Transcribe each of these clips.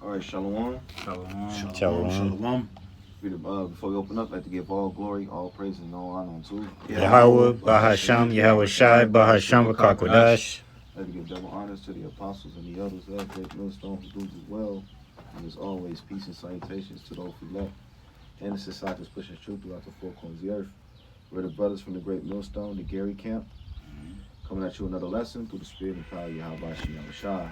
All right, Shalom. Shalom. Shalom. Before we open up, I'd like to give all glory, all praise, and all honor unto Yahweh, Bahasham, Yahweh Shai, Bahasham, Bakakwadash. I'd like to give double honors to the apostles and the elders of Great Millstone who do as well. And as always, peace and salutations to those who left. And the society is pushing truth throughout the four corners of the earth. We're the brothers from the Great Millstone, the Gary Camp, coming at you another lesson through the spirit and power of Yahweh Shai.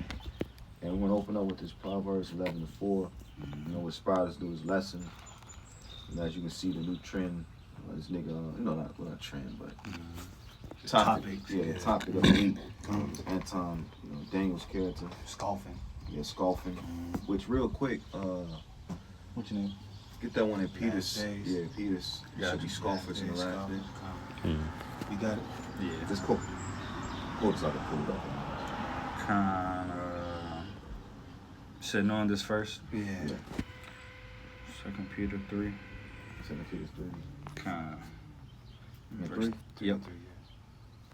And we're going to open up with this Proverbs 11:4. You know, what inspired us to do his lesson. And as you can see, the new trend, this nigga, not trend, but topic. The topic of the week is Anton, Daniel's character. Scoffing. Yeah, scoffing. Which, real quick, What's your name? get that one in Peters. Yeah, Peters. It should be scoffers in the last day. You got it? Yeah. Just quote so I can pull it up. Said knowing this first. Yeah. 2 Peter 3. 2 Peter 3. Verse, 3? Yep.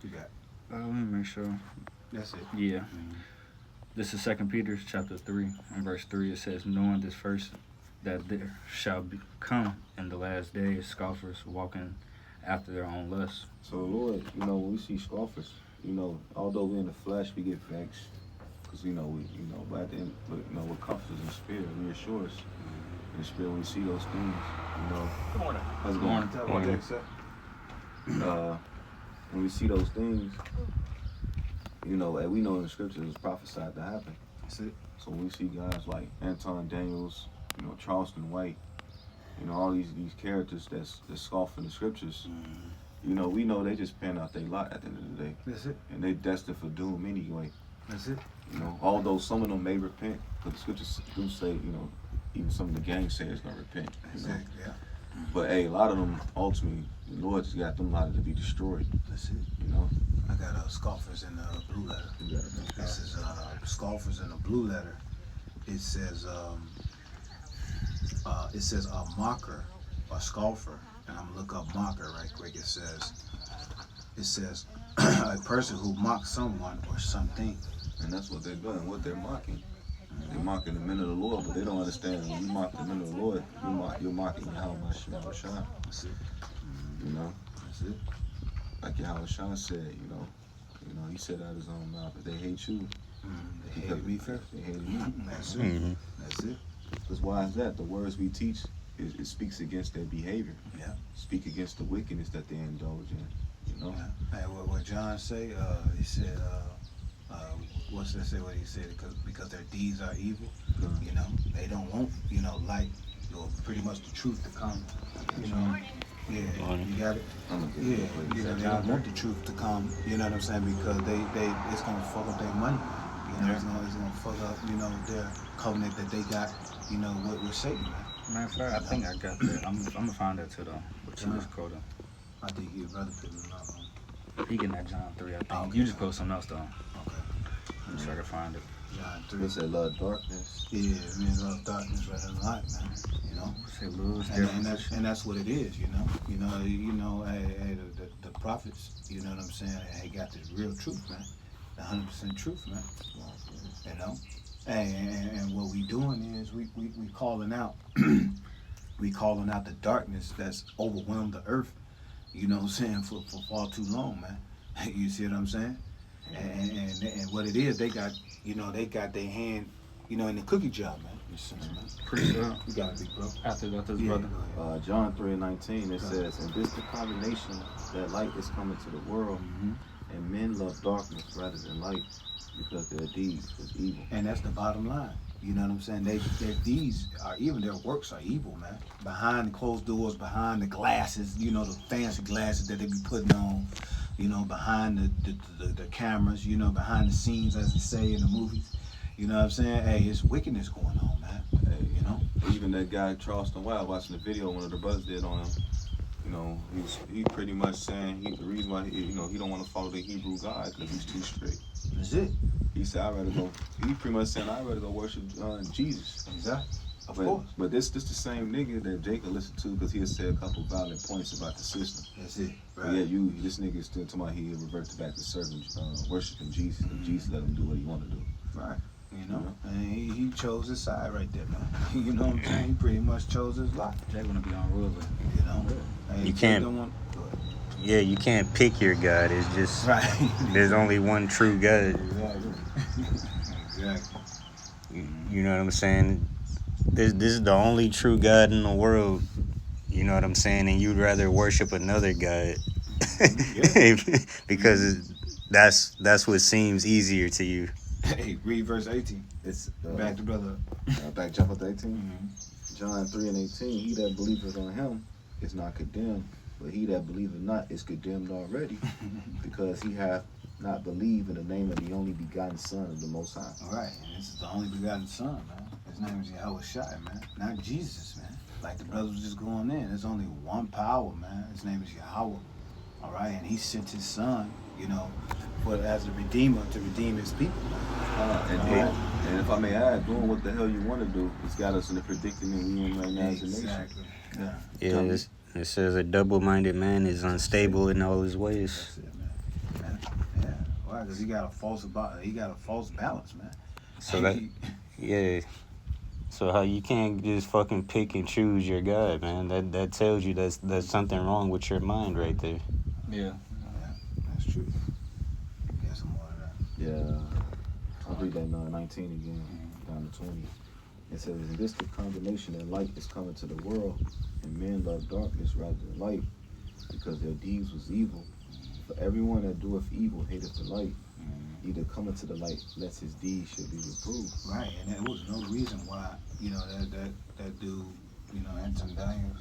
You got it. Let me make sure. That's it. Yeah. This is 2 Peter chapter 3 and verse 3. It says, knowing this first, that there shall come in the last days scoffers walking after their own lusts. So, Lord, when we see scoffers, although we're in the flesh, we get vexed. Because, but at the end, what comforts us in the spirit, reassures us in the spirit when we see those things, Good morning. How's it going? Morning. When we see those things, and we know in the scriptures it's prophesied to happen. That's it. So when we see guys like Anton Daniels, Charleston White, all these characters that's scoffing the scriptures, we know they just pan out their lot at the end of the day. That's it. And they destined for doom anyway. That's it. Although some of them may repent, but the scriptures do say, even some of the gangsters gonna repent. Exactly. Yeah. But hey, a lot of them ultimately, the Lord just got them lot to be destroyed. That's it. I got scoffers in the blue letter. This is scoffers in the blue letter. It says a mocker or scoffer, and I'm gonna look up mocker right quick. It says a person who mocks someone or something. And that's what they're doing, what they're mocking. They're mocking the men of the Lord, but they don't understand when you mock the men of the Lord, you're mocking Yahweh Shai. That's it. That's it. Like Yahweh Shai said, he said out of his own mouth, but they hate you. They hated me first. They hated you. That's it. That's it. Because why is that? The words we teach, it speaks against their behavior. Yeah. Speak against the wickedness that they indulge in. Hey, what John say? He said, what's that say? What he said? Because their deeds are evil. They don't want light, pretty much the truth to come. Yeah, you got it. They don't want the truth to come. You know what I'm saying? Because it's gonna fuck up their money. It's gonna fuck up their covenant that they got. With Satan. Matter of fact, I think I got that. I'm gonna find that too though. What you just quoted. I think your brother put it up. He getting that John 3, I think. Okay. You just post something else though. Okay. I'm sure I can find it. John 3. They said love darkness. Yeah, man, love darkness rather than light, man. Say lose And that's what it is, hey, the prophets, you know what I'm saying? They got the real truth, man. The 100% truth, man. And what we doing is we calling out, we calling out the darkness that's overwhelmed the earth. For far too long, man. You see what I'm saying? And what it is, they got their hand, in the cookie jar, man. Pretty sure. You got it, big bro. After this brother. John 3:19, it says, and this the condemnation that light is coming to the world, and men love darkness rather than light, because their deeds was evil. And that's the bottom line. You know what I'm saying? Their deeds are evil, their works are evil, man. Behind the closed doors, behind the glasses, the fancy glasses that they be putting on, behind the cameras, behind the scenes, as they say in the movies. You know what I'm saying? Hey, it's wickedness going on, man. Hey, Even that guy Charleston White, watching the video one of the brothers did on him, he pretty much saying the reason why he don't want to follow the Hebrew God because he's too strict. That's it. He said he pretty much saying I'd rather go worship Jesus. Exactly. Of course. But this the same nigga that Jacob listened to because he had said a couple valid points about the system. That's it. Right. But yeah, this nigga still talking about he reverted back to serving, worshiping Jesus, and Jesus let him do what he wanted to do. Right. You know, and he chose his side right there, man. You know what I'm saying? He pretty much chose his life. Jay gonna be unruly. You know, and You Jay can't- don't want- go ahead. Yeah, you can't pick your God. It's just Right. there's only one true God. Exactly. Exactly. You know what I'm saying? This is the only true God in the world. You know what I'm saying? And you'd rather worship another God because that's what seems easier to you. Hey, read verse 18. It's Back to brother. back jump up to 18. Mm-hmm. John 3 and 18. He that believeth on him is not condemned, but he that believeth not is condemned already, because he hath not believed in the name of the only begotten Son of the Most High. All right, and this is the only begotten Son, man. His name is Yahweh Shai, man. Not Jesus, man. Like the brothers was just going in. There's only one power, man. His name is Yahweh. All right, and he sent his Son, you know, as a redeemer to redeem his people. And if I may add, doing what the hell you want to do, it's got us in the predicament we in right now as a nation. Exactly. Yeah. Yeah, it says a double-minded man is unstable in all his ways. That's it, man. Yeah. Why? Because he got a false balance, man. So that, yeah. So how you can't just fucking pick and choose your God, man? That tells you that's something wrong with your mind right there. Yeah. That's true. Get some more of that. Yeah. I'll read that 19 again, down to 20. It says, "In this the condemnation that light is coming to the world, and men love darkness rather than light, because their deeds was evil. For everyone that doeth evil hateth the light, neither cometh to the light, lest his deeds should be reproved." Right, and there was no reason why, you know, that dude, you know, Anton Daniels,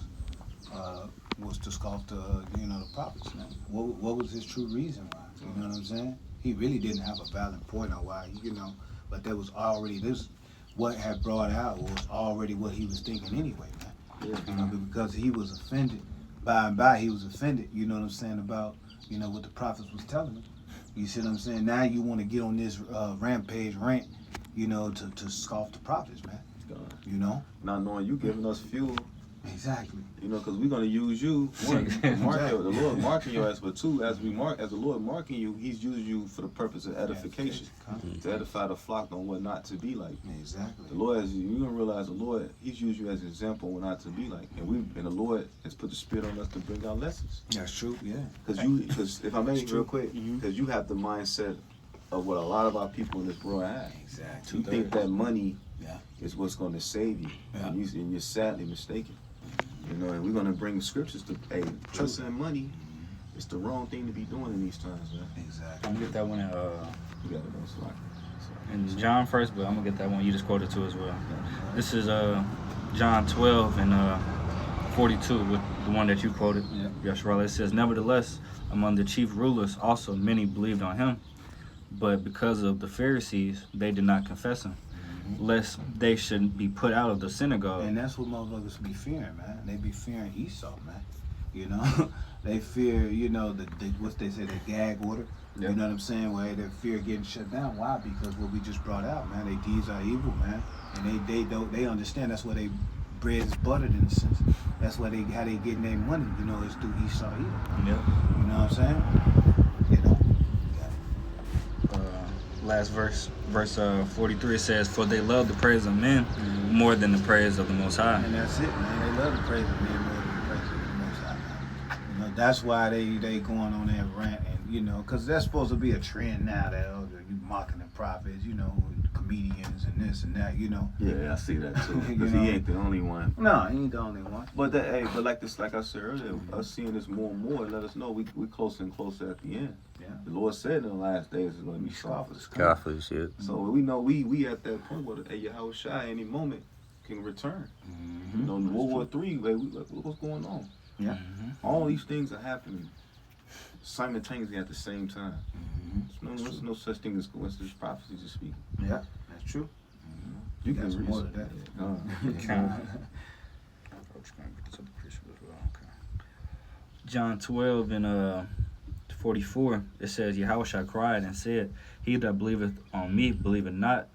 was to scoff the, you know, the prophets, man. What was his true reason why? You know what I'm saying? He really didn't have a valid point on why, you know, but there was already this. What had brought out was already what he was thinking anyway, man. Yeah. You know, because he was offended. By and by, he was offended. You know what I'm saying about, you know, what the prophets was telling him. You see what I'm saying? Now you want to get on this rampage rant, you know, to scoff the prophets, man. You know? Not knowing you giving us fuel, Exactly. you know, because we're going to use you. One, the Lord marking your ass, but two, as the Lord marking you, he's using you for the purpose of edification, to edify the flock on what not to be like. Exactly. The Lord, you don't realize the Lord, he's used you as an example of what not to be like. And the Lord has put the Spirit on us to bring out lessons. That's true, yeah. Because if I may, That's real true. quick, because you have the mindset of what a lot of our people in this world have. Exactly. You think that money Yeah. is what's going to save you, Yeah. and you're sadly mistaken. You know, and we're going to bring scriptures to, hey, trust in money. It's the wrong thing to be doing in these times, man. Exactly. I'm gonna get that one You got to know, so in John first, but I'm gonna get that one you just quoted too as well. This is John 12 and 42 with the one that you quoted. Yeah. Yeshua. It says, "Nevertheless, among the chief rulers also many believed on him, but because of the Pharisees, they did not confess him, lest they should be put out of the synagogue." And that's what motherfuckers be fearing, man. They be fearing Esau, man. You know, they fear, you know, the what they say, the gag order. Yep. You know what I'm saying? Where they fear getting shut down. Why? Because what we just brought out, man. Their deeds are evil, man, and they understand that's where they bread is buttered in a sense. That's where how they getting their money. You know, is through Esau evil. Yep. You know what I'm saying? You know. Last verse 43, it says, "For they love the praise of men more than the praise of the Most High." And that's it, man. They love the praise of men more than the praise of the Most High, man. You know, that's why they going on that rant, and you know, because that's supposed to be a trend now that you mocking the prophets, you know, comedians and this and that, you know. yeah, I see that too. You Because know? he ain't the only one. No, he ain't the only one. But like I said earlier, us seeing this more and more, let us know we closer and closer at the end. Yeah. The Lord said in the last days is going to be scoffers. Scoffers, yeah. So we know we at that point where Yahweh Shai any moment can return. You know, in World War III, what's going on? Yeah. All these things are happening simultaneously at the same time. There's no such thing as coincidence. Prophecies are speaking. Yeah, that's true. You Got can some read more some- to that. John 12 and 44, it says, "Yahushua cried and said, He that believeth on me, believeth not,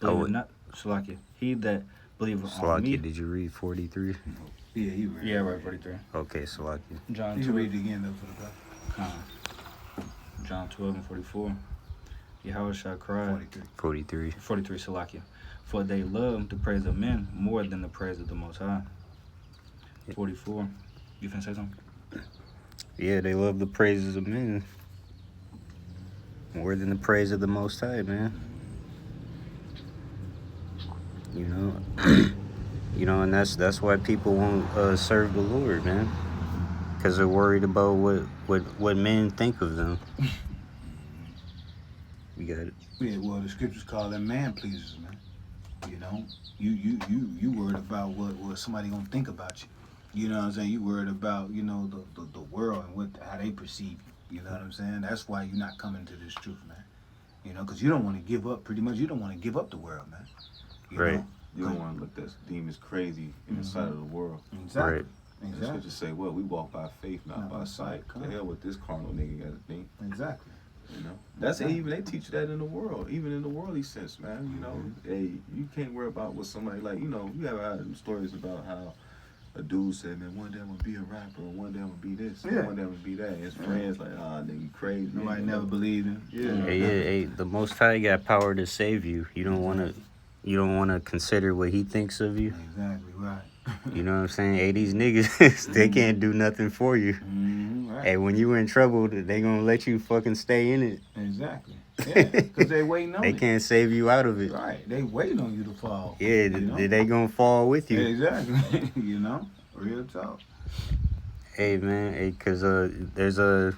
Shalakia. He that believeth on me." Salakia, did you read 43? Yeah, he read. Yeah, right, 43. Okay, Salakia. John You can 12, read it again though for the guy. John 12 and 44. Yahushua cried. 43. 43. Salakia. For they love the praise of men more than the praise of the Most High. 44. You finna say something? Yeah, they love the praises of men more than the praise of the Most High, man. You know, and that's why people won't serve the Lord, man, because they're worried about what men think of them. You got it. Yeah, well, the scriptures call them man pleasers, man. You know, you worried about what somebody gonna think about you. You know what I'm saying? You worried about, you know, the world and how they perceive you. You know what I'm saying? That's why you're not coming to this truth, man. You know, because you don't want to give up. Pretty much, you don't want to give up the world, man. You Right. know? You don't want to look at demons crazy in the sight of the world. Exactly. Right. And the Exactly. scriptures say, what? We walk by faith, not by sight. The hell with this carnal nigga got to think. Exactly. You know, that's even they teach that in the world, even in the worldly sense, man. You know, hey, you can't worry about what somebody like. You know, you ever had stories about how a dude said, man, one day I'm gonna be a rapper, and one day I'm gonna be this, and Yeah. one day I'm gonna be that. And his friends like, nigga, you crazy. Nobody never believed him. Hey, the Most High got power to save you. You don't want to consider what He thinks of you. Exactly right. You know what I'm saying? Hey, these niggas, they can't do nothing for you. Right. Hey, when you in trouble, they gonna let you fucking stay in it. Exactly. Yeah, because they waiting on They it. can't save you out of it. Right. They waiting on you to fall. Yeah, you know? they gonna fall with you. Exactly. You know, real talk. Hey, man, because there's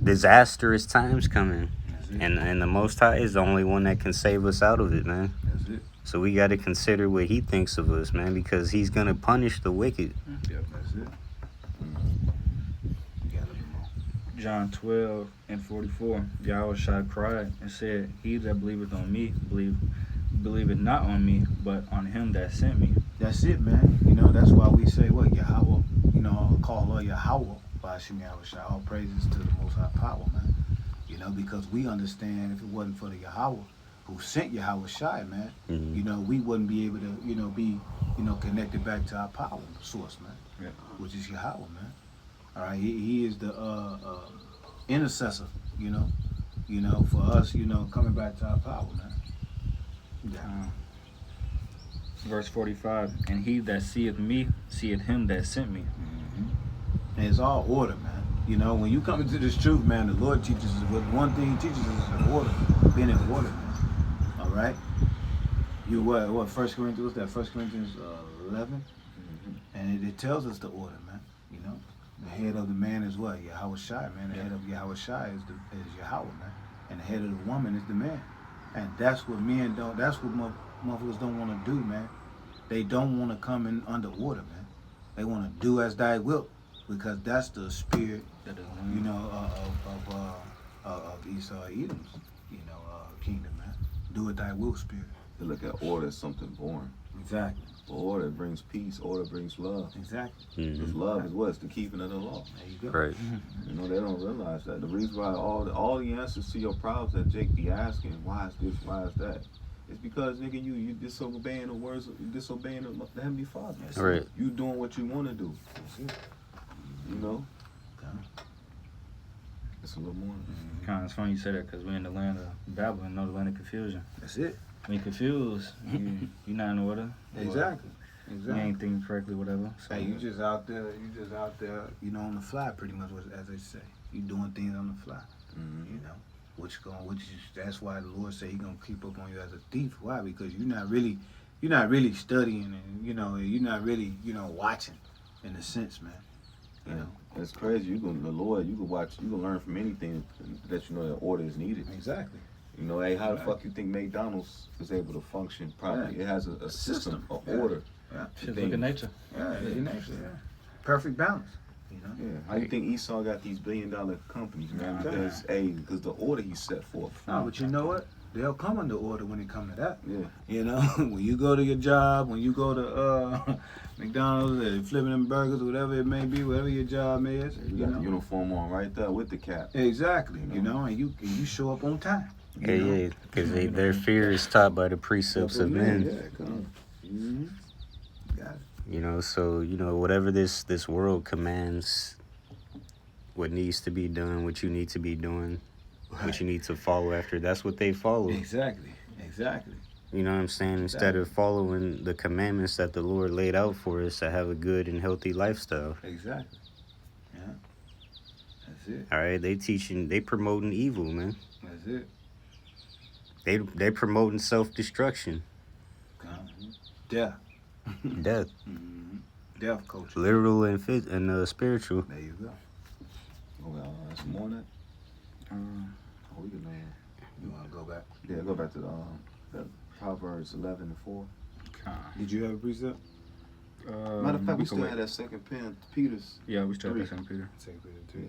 disastrous times coming. That's it. And the Most High is the only one that can save us out of it, man. That's it. So we got to consider what He thinks of us, man, because He's going to punish the wicked. Yep, that's it. You got a little more. John 12 and 44. Yahushua cried and said, He that believeth on me, believeth not on me, but on him that sent me. That's it, man. You know, that's why we say, what, Yahweh, you know, call her Yahweh, Bashim Yahushua. All praises to the Most High power, man. You know, because we understand if it wasn't for the Yahweh who sent Yahushua, man, Mhm. you know, we wouldn't be able to, you know, be, you know, connected back to our power source, man, Yeah. which is Yahweh, man. All right, he is the intercessor, you know, for us, you know, coming back to our power, man. Yeah. Verse 45. And he that seeth me, seeth him that sent me. And it's all order, man. You know, when you come into this truth, man, the Lord teaches us, what one thing he teaches us is order, being in order, man. All right? You what 1 Corinthians, what's that? 1 Corinthians 11? And it tells us the order, man. You know, the head of the man is what? Yahushua, man. The head of Yahushua is Yahweh, man. And the head of the woman is the man. And that's what men don't, that's what motherfuckers don't want to do, man. They don't want to come in under order, man. They want to do as thy will, because that's the spirit, you know, of Esau Edom's, you know, kingdom, man. Do it thy will, spirit. They look at order as something boring. Exactly. But order brings peace. Order brings love. Exactly. Because love is what? It's the keeping of the law. There you go. Right. You know, they don't realize that. The reason why all the answers to your problems that Jake be asking, why is this, why is that? It's because, nigga, you disobeying the words, you disobeying the Heavenly Father. Right. You doing what you want to do. You know? It's a little more. Kind of it's funny you say that because we're in the land of Babylon, no the land of confusion. That's it. When you're confused, you're not in order. Exactly. You Exactly. ain't thinking correctly, whatever. So, Hey, you just out there, you know, on the fly, pretty much, as they say. You doing things on the fly, you know. That's why the Lord say He gonna keep up on you as a thief. Why? Because you're not really studying, and you know, you're not really, you know, watching, in a sense, man. You know. It's crazy. You can learn from anything that you know that order is needed. Exactly. You know, hey, how the fuck you think McDonald's is able to function properly? Yeah. It has a system, an Yeah. order. Yeah. shit, look at nature. Yeah. You know, yeah. Perfect balance. You know. Yeah. How you think Esau got these billion-dollar companies, man? Because the order he set forth. No, but you know what? They'll come under order when it come to that. Yeah. You know, when you go to your job, when you go to McDonald's, or flipping them burgers, whatever it may be, whatever your job is, You got the uniform on right there with the cap. Exactly. You know, and you show up on time. Yeah, because their fear is taught by the precepts of men. Yeah, come on. Mm-hmm. Got it. You know, so, you know, whatever this world commands, what needs to be done, what you need to be doing, but you need to follow after. That's what they follow. Exactly. You know what I'm saying? Instead of following the commandments that the Lord laid out for us to have a good and healthy lifestyle. Exactly. Yeah. That's it. All right, they promoting evil, man. That's it. They promoting self-destruction, Death. death, Death culture. literal and spiritual. There you go. Well, that's more than that. We can You want to go back? go back to the Proverbs 11 and 4. Did you have a precept? Matter of fact, we still had that second pen, Peter's. Yeah, we still have Second Peter. Yeah.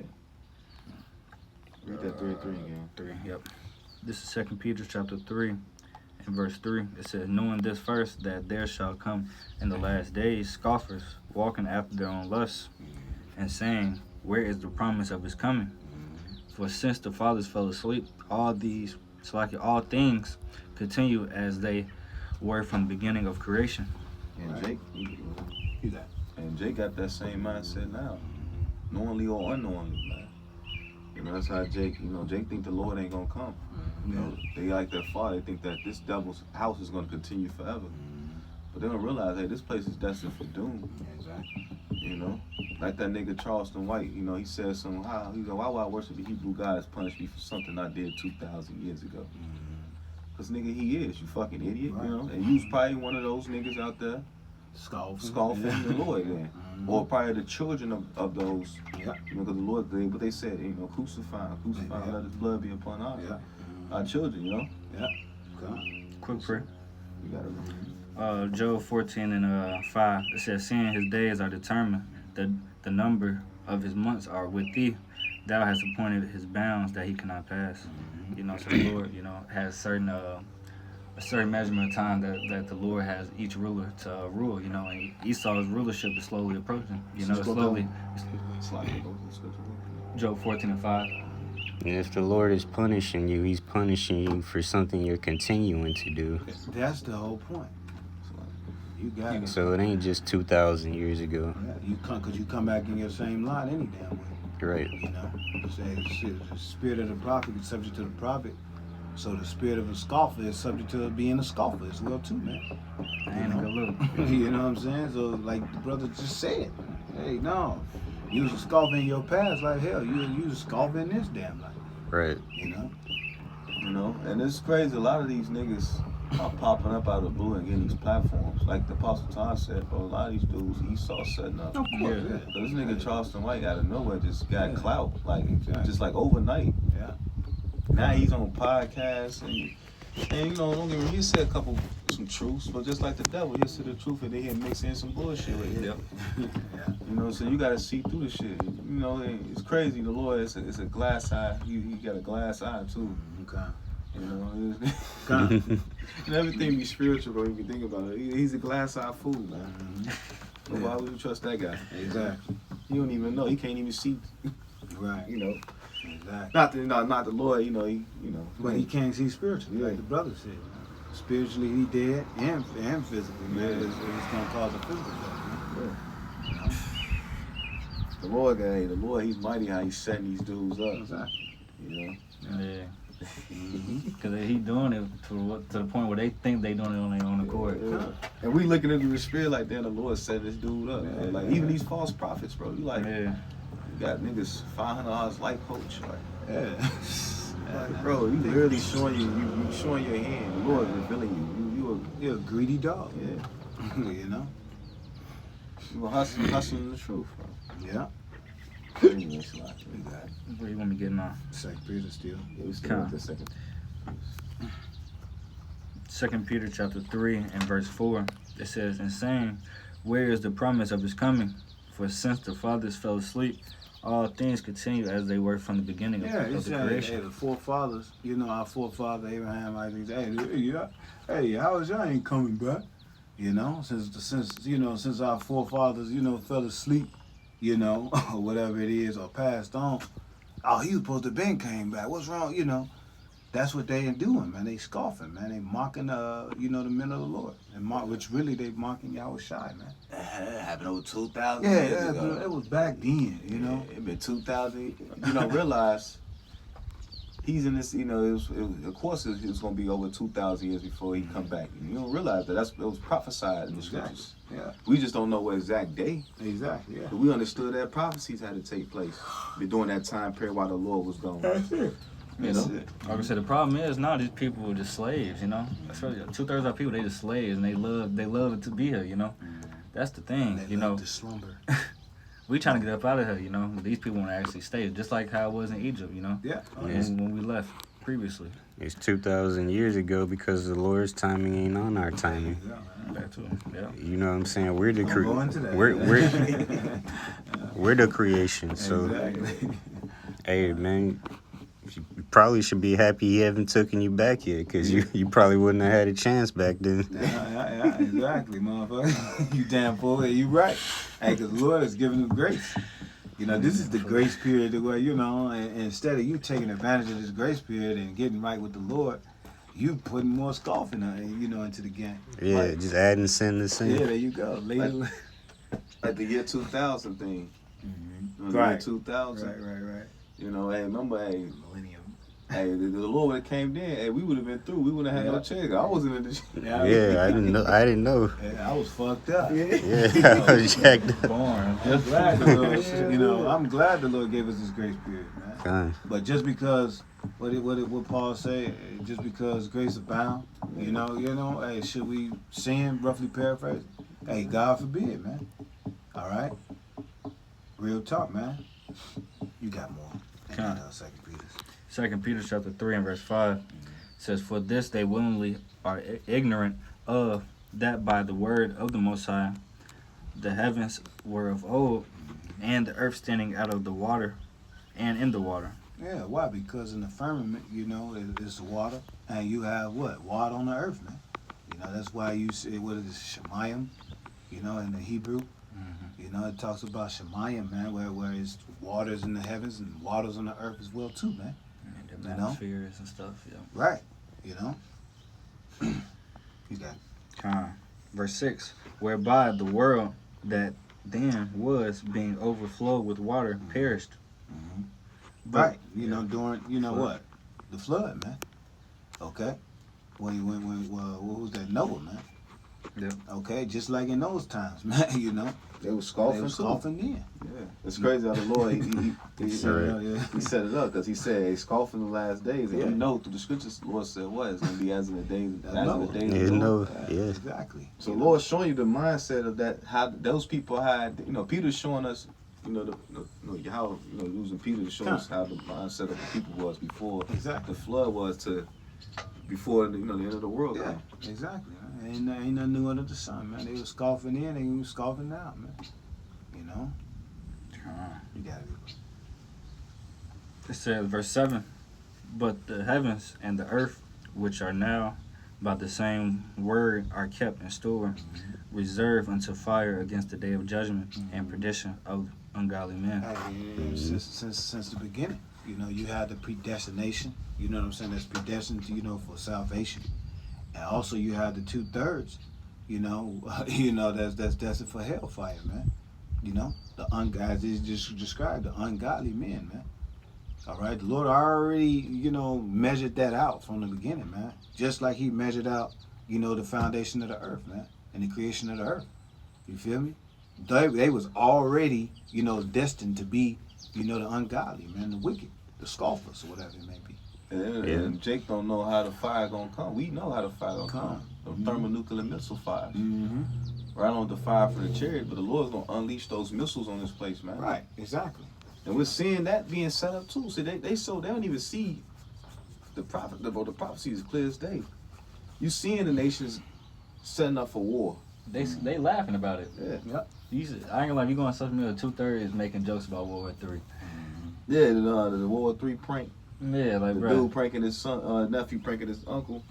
Read that 3 and 3 again. 3. Yep. This is Second Peter chapter 3 and verse 3. It says, knowing this first, that there shall come in the last days scoffers, walking after their own lusts, and saying, where is the promise of his coming? For since the fathers fell asleep, all things continue as they were from the beginning of creation. And Right. Jake, Jake got that same mindset now, knowingly or unknowingly, man. You know, that's how Jake think the Lord ain't gonna come. You know, they like their father. They think that this devil's house is gonna continue forever. But they don't realize, hey, this place is destined for doom. Exactly. You know, like that nigga Charleston White. You know, he said somehow, he go, why would I worship the Hebrew gods punish me for something I did 2,000 years ago? Cause nigga, he is. You fucking idiot. Right. You know, and you was probably one of those niggas out there scoffing the Lord, then, or probably the children of those. Yeah. You know, because the Lord, what they said, you know, crucify, Yeah. let His blood be upon our children. You know. Okay. Quick prayer. You gotta. Job 14 and 5. It says, seeing his days are determined, the number of his months are with thee. Thou hast appointed his bounds that he cannot pass. You know, so the Lord, you know, has a certain measurement of time that the Lord has each ruler to rule. You know, and Esau's rulership is slowly approaching. You know, slowly. Job 14 and 5. And if the Lord is punishing you, he's punishing you for something you're continuing to do. That's the whole point. You got it. So it ain't just 2,000 years ago. Yeah, because you come back in your same line any damn way. Right. You know, the spirit of the prophet is subject to the prophet. So the spirit of a scoffer is subject to being a scoffer as well too, man. Ain't a good look. You know what I'm saying? So like the brother just said, hey, no, you was a scoffer in your past, like hell, you was a scoffer in this damn life. Right. You know? And it's crazy. A lot of these niggas are popping up out of the blue and getting these platforms. Like the Apostle Tom said, bro, a lot of these dudes Esau setting up. Of course, Yeah. yeah. So this nigga Charleston White out of nowhere just got clout, like Exactly. just like overnight. Yeah. Now he's on podcasts and you know, don't get me wrong, he said some truths, but just like the devil, he'll say the truth and then he'll mix in some bullshit with it. Yep. Yeah. You know, so you gotta see through the shit. You know, it's crazy. The Lord is a glass eye. He got a glass eye too. Okay. You know, Okay. and everything be spiritual, bro. You can think about it. He's a glass eye fool, man. So why would you trust that guy? Exactly. You don't even know. He can't even see. Right. You know, Exactly. not the Lord. You know, But he can't see spiritually, Yeah. like the brother said. Spiritually, he dead and physically, man. Yeah. It's gonna cause a physical death, man. The Lord guy, the Lord, he's mighty how he's setting these dudes up. Exactly. You know. Yeah. Because he doing it to the point where they think they doing it on their own accord. Yeah. And we looking into the spirit like, damn, the Lord set this dude up. Yeah. Like even these false prophets, bro. You like, Yeah. you got niggas $500 life coach. Like, Yeah. like, bro, you literally showing you showing your hand. The Lord revealing You're a greedy dog. you. You know? You hustling the truth, bro. Yeah. Anyway, it's like, Where you want me getting on? Second Peter still. yeah, we still with the second. 2 Peter chapter 3 and verse 4. It says, and saying, where is the promise of his coming? For since the fathers fell asleep, all things continue as they were from the beginning Yeah, of it's the hey, creation. the forefathers, you know, our forefather Abraham, Isaac, hey, how is y'all ain't coming back? You know, since our forefathers, fell asleep, or whatever it is, or passed on. Oh, he was supposed to been came back. What's wrong? That's what they doing, man. They scoffing, man. They mocking, the men of the Lord, which really they mocking Yahweh Shai, man. It happened over 2,000 Yeah, years ago. it was back then, It been 2,000. Realize he's in this, of course it was going to be over 2,000 years before he come back. You don't realize that it was prophesied in the scriptures. Yeah. We just don't know what exact day. Exactly. Yeah. But we understood that prophecies had to take place during that time period while the Lord was gone. That's it. You know? Like I said, the problem is now these people are just slaves, you know. Especially 2/3 of our people, they just slaves, and they love it to be here, you know. That's the thing, They you know. love to slumber. We trying to get up out of here, you know. These people want to actually stay, just like how it was in Egypt, you know. Yeah. When we left previously. It's 2,000 years ago because the Lord's timing ain't on our timing. Yeah, man. That too, yeah. You know what I'm saying? We're the Don't go into that. we're the creation. So, Exactly. hey man, you probably should be happy he haven't taken you back yet, because you probably wouldn't have had a chance back then. Yeah, exactly, motherfucker. You damn fool. You right. Hey, because the Lord has given us grace. You know, this is the grace period where, and instead of you taking advantage of this grace period and getting right with the Lord, you putting more scoffing, into the game. Yeah, Like, just adding sin to sin. yeah, there you go. Later. Like the year 2000 thing. Mhm. The year Right. 2000. Right. Hey, remember, Millennium. the Lord would have came in, hey, we would have been through. We wouldn't have had no chance. I wasn't in this. Yeah, Yeah, I didn't know. Yeah, I was fucked up. Yeah, I was jacked up. Born. I'm glad the Lord, I'm glad the Lord gave us this grace period, man. God. But just because what Paul say, just because grace abound, hey, should we sin? Roughly paraphrase. Hey, God forbid, man. All right, real talk, man. You got more. Con. 2 Peter. 2 Peter chapter 3 and verse 5 says, "For this they willingly are ignorant of, that by the word of the Most High the heavens were of old, and the earth standing out of the water and in the water." Yeah, why? Because in the firmament, it's water, and you have what? Water on the earth, man. That's why you say, what is it, Shemayim, in the Hebrew. It talks about Shemayim, man, where it's waters in the heavens and waters on the earth as well, too, man. And the atmospheres and stuff, yeah. Right, You got it. Verse 6, "Whereby the world that then was being overflowed with water perished." Mm-hmm. But- Right, during, what? The flood, man. Okay. When what was that? Noah, man. Yeah. Okay, just like in those times, man, They were scoffing. They were scoffing then. Yeah, it's crazy how the Lord he set it up, because he said, "Hey, scoff in the last days," and through the scriptures, the Lord said, "What? It's gonna be as in the days of Yeah, Noah." no, yeah. Exactly. So the Lord's showing you the mindset of that, how those people had. Peter's showing us, how using Peter to show us how the mindset of the people was before Exactly. the flood was to before the end of the world. Yeah, exactly. Ain't nothing new under the sun, man. They were scoffing in, they were scoffing out, man. You gotta be. It says, verse 7, "But the heavens and the earth, which are now by the same word, are kept in store, reserved unto fire against the day of judgment and perdition of ungodly men." Since the beginning, you had the predestination. You know what I'm saying? That's predestined, for salvation, and also you had the 2/3. That's destined for hellfire, man. As he just described, the ungodly men, man. All right, the Lord already, measured that out from the beginning, man. Just like He measured out, the foundation of the earth, man, and the creation of the earth. You feel me? They was already, destined to be, the ungodly, man, the wicked, the scoffers, or whatever it may be. And Jake don't know how the fire gonna come. We know how the fire gonna come. The thermonuclear missile fire. Mm-hmm. Right on the fire for the chariot, but the Lord's gonna unleash those missiles on this place, man. Right, exactly. And we're seeing that being set up too. See, they don't even see the prophecy is clear as day. You seeing the nations setting up for war. They laughing about it. Yeah. Yep. I ain't gonna lie, you go on social media, 2/3 is making jokes about World War III. Yeah, the World War III prank. Yeah, like, The bro. dude pranking his son, nephew pranking his uncle.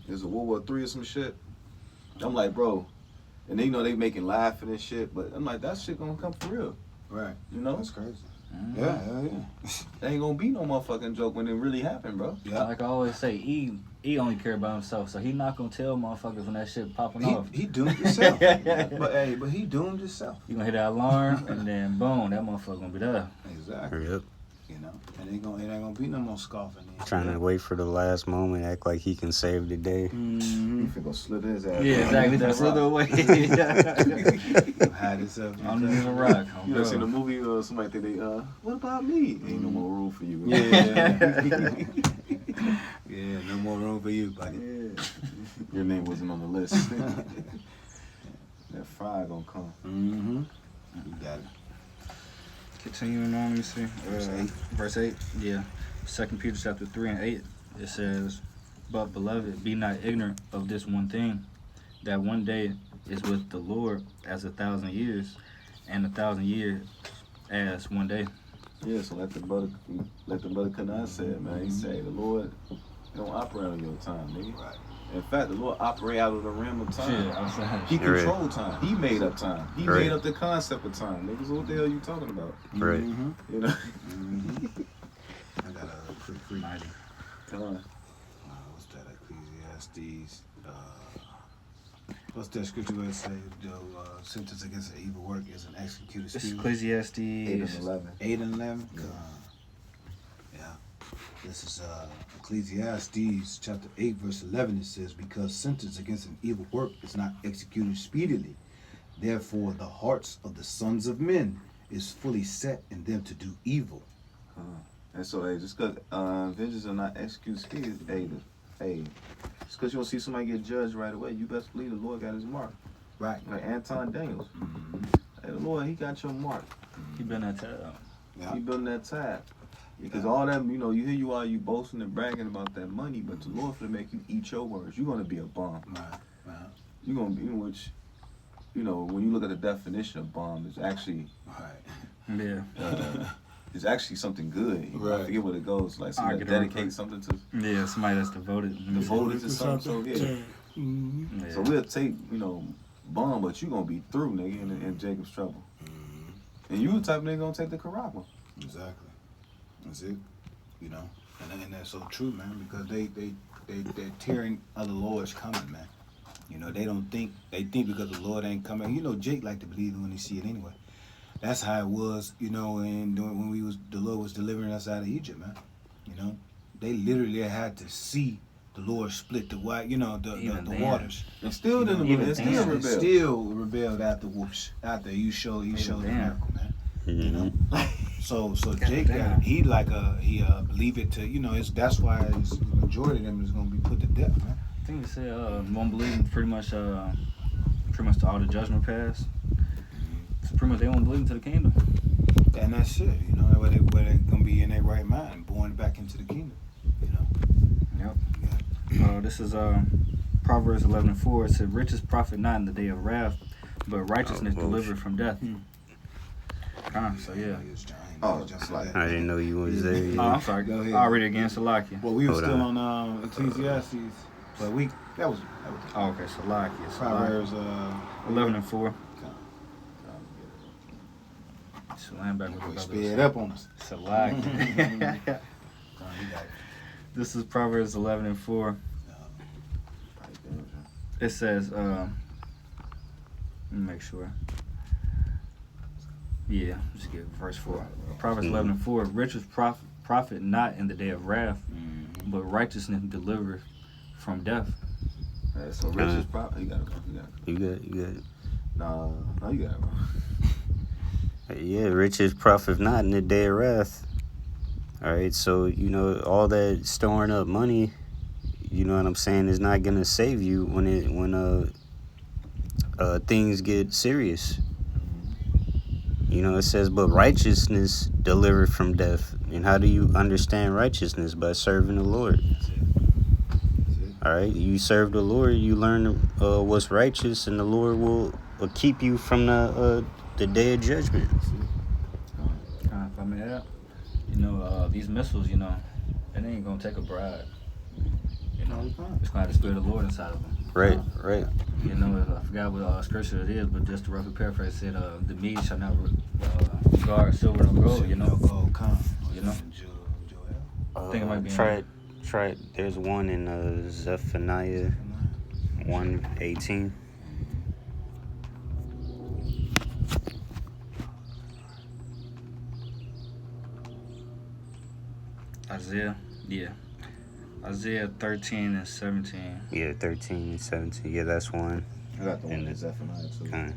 There's a World War III or some shit. I'm like, bro. And they they making laughing and shit, but I'm like, that shit gonna come for real. Right. That's crazy. Mhm. Yeah. There ain't gonna be no motherfucking joke when it really happened, bro. Like I always say, he only care about himself, so he not gonna tell motherfuckers when that shit popping off. He doomed himself. but he doomed himself. You gonna hit that alarm, and then boom, that motherfucker gonna be there. Exactly. Yep. You know, and it ain't gonna be no more scoffing. Trying to wait for the last moment, act like he can save the day. You finna slit his ass. Yeah, exactly. That's the other way. Hide itself. Underneath a rock. You ever seen the movie? Somebody think they, what about me? Ain't no more room for you. Yeah. Yeah, no more room for you, buddy. Yeah. Your name wasn't on the list. That fire gonna come. Mm-hmm. You got it. Continuing on, let me see. Verse 8. Verse 8, yeah. 2 Peter chapter 3 and 8, it says, "But, beloved, be not ignorant of this one thing, that one day is with the Lord as 1,000 years, and 1,000 years as one day." Yeah, so let the brother Kanai say it, man. He say the Lord don't operate on your time, nigga. Right. In fact, the Lord operate out of the realm of time. Shit, outside. He control time. He made up time. He Right. made up the concept of time, nigga. So what the hell you talking about? Right. Mm-hmm. You know? Mm-hmm. I got a quick freak. Mighty. Come on. What's that? Ecclesiastes. What's that scripture where it say the sentence against an evil work is an executed This is spirit? Ecclesiastes 8 and 11. 8 and 11. Yeah. Yeah. This is Ecclesiastes chapter 8 verse 11. It says, "Because sentence against an evil work is not executed speedily, therefore the hearts of the sons of men is fully set in them to do evil." And so, hey, just because vengeance are not executed speed, hey, just because you don't see somebody get judged right away, you best believe the Lord got his mark. Right. Like Anton Daniels. Mm-hmm. Hey, the Lord, he got your mark. He been that tab. Yeah. He building that tab. Because all them, you know, you boasting and bragging about that money, but the Lord finna make you eat your words. You're gonna be a bum. Right. You're gonna be, which, you know, when you look at the definition of bum, it's actually Right. Yeah. it's actually something good. Right. I forget what it goes. Like I'll somebody get that it real dedicate quick. something to Yeah, somebody that's devoted. devoted to something. So yeah. Mm-hmm. Yeah. So we'll take, you know, bum, but you gonna be through, nigga, in Jacob's trouble. Mm-hmm. And you the type of nigga gonna take the karama. Exactly. That's it. You know, and that's so true, man. Because they're tearing other lords coming, man. You know, they think because the Lord ain't coming. You know, Jake like to believe it when he see it anyway. That's how it was, you know, and when the Lord was delivering us out of Egypt, man. You know, they literally had to see the Lord split the white, you know, the waters. And still You know, didn't even and still then, rebel. Still rebelled after whoops. After you showed the then. miracle, man. Mm-hmm. You know. So Jake damn. he believe it to, you know, that's why the majority of them is gonna be put to death, man. I think they said won't believe in pretty much all the judgment pass. So pretty much they won't believe into the kingdom. And that's it, you know, where they gonna be in their right mind, born back into the kingdom. You know. Yep. This is Proverbs 11:4. It said, "Riches profit not in the day of wrath, but righteousness delivered from death." So yeah. Oh, just like I didn't know you was there. Oh, I'm sorry. Go ahead. I'll read it again. Salakia. Well, we were Hold still on. on Ecclesiastes, but that was Oh, okay. Salakia. Proverbs 11:4. Slam back with the we brothers. sped up on us. Salakia. You got it. This is Proverbs 11:4. It says, let me make sure. Yeah, just get verse 4. Proverbs 11:4. Riches profit not in the day of wrath, but righteousness delivereth from death. So rich is probably you got it, bro. You got it. No, you got it, bro. Yeah, riches profit not in the day of wrath. All right, so you know all that storing up money, you know what I'm saying, is not gonna save you when things get serious. You know, it says, but righteousness delivered from death. And how do you understand righteousness? By serving the Lord. All right, you serve the Lord, you learn what's righteous, and the Lord will keep you from the day of judgment. If I may add, you know, these missiles, you know, it ain't gonna take a bribe. You know, it's gonna have the Spirit of the Lord inside of them. Right. You know, I forgot what scripture it is, but just to roughly paraphrase, it said, "The meek shall not regard silver nor gold." You know, You know? Joel. I think it might be in Try it. There's one in Zephaniah 1:18. Isaiah, yeah. Isaiah 13 and 17. Yeah, 13 and 17. Yeah, that's one. I got the one And in Zephaniah too.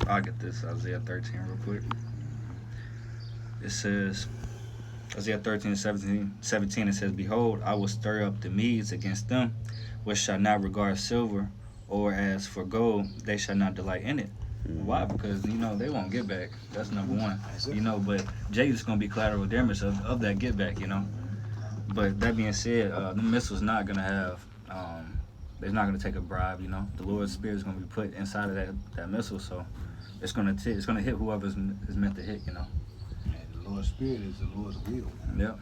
I'll get this Isaiah 13 real quick. It says, Isaiah 13 and 17, it says, Behold, I will stir up the Medes against them, which shall not regard silver, or as for gold, they shall not delight in it. Why? Because, they won't get back. That's number one. But Jacob's going to be collateral damage of that get back, But that being said, the missile's not going to have, they're not going to take a bribe, The Lord's Spirit is going to be put inside of that missile, so it's going to hit whoever is meant to hit, And the Lord's Spirit is the Lord's will, man. Yep.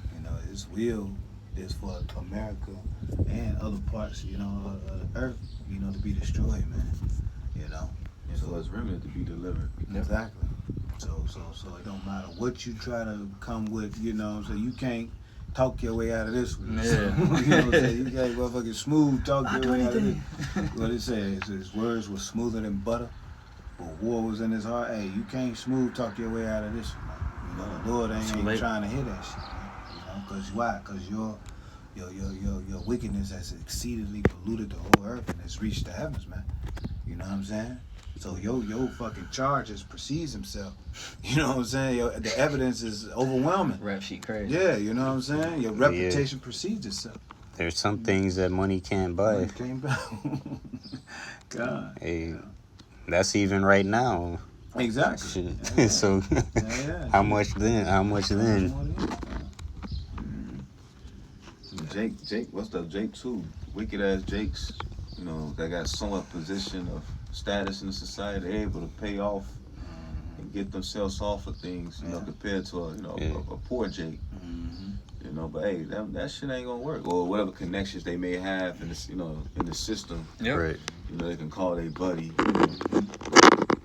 His will is for America and other parts, of the earth, to be destroyed, man. And for his remnant to be delivered. Exactly. So it don't matter what you try to come with, so you can't talk your way out of this one. Yeah. You know what I'm saying? You can't motherfucking smooth talk your way out of this. What it says, his words were smoother than butter, but war was in his heart. Hey, you can't smooth talk your way out of this one, man. The Lord ain't trying to hear that shit, man. Because why? Because your wickedness has exceedingly polluted the whole earth and it's reached the heavens, man. You know what I'm saying? So your fucking charges precedes himself. You know what I'm saying? The evidence is overwhelming. Rap sheet crazy. Yeah, you know what I'm saying? Your reputation precedes itself. There's some things that money can't buy. Money can't buy. God. Hey, that's even right now. Exactly. Yeah. So, how much then? Jake, what's up, Jake too? Wicked ass Jakes, that got somewhat position of status in the society, they're able to pay off and get themselves off of things, compared to a poor Jake. But hey, that shit ain't gonna work. Or whatever connections they may have in this, in the system. Yep. Right. They can call their buddy.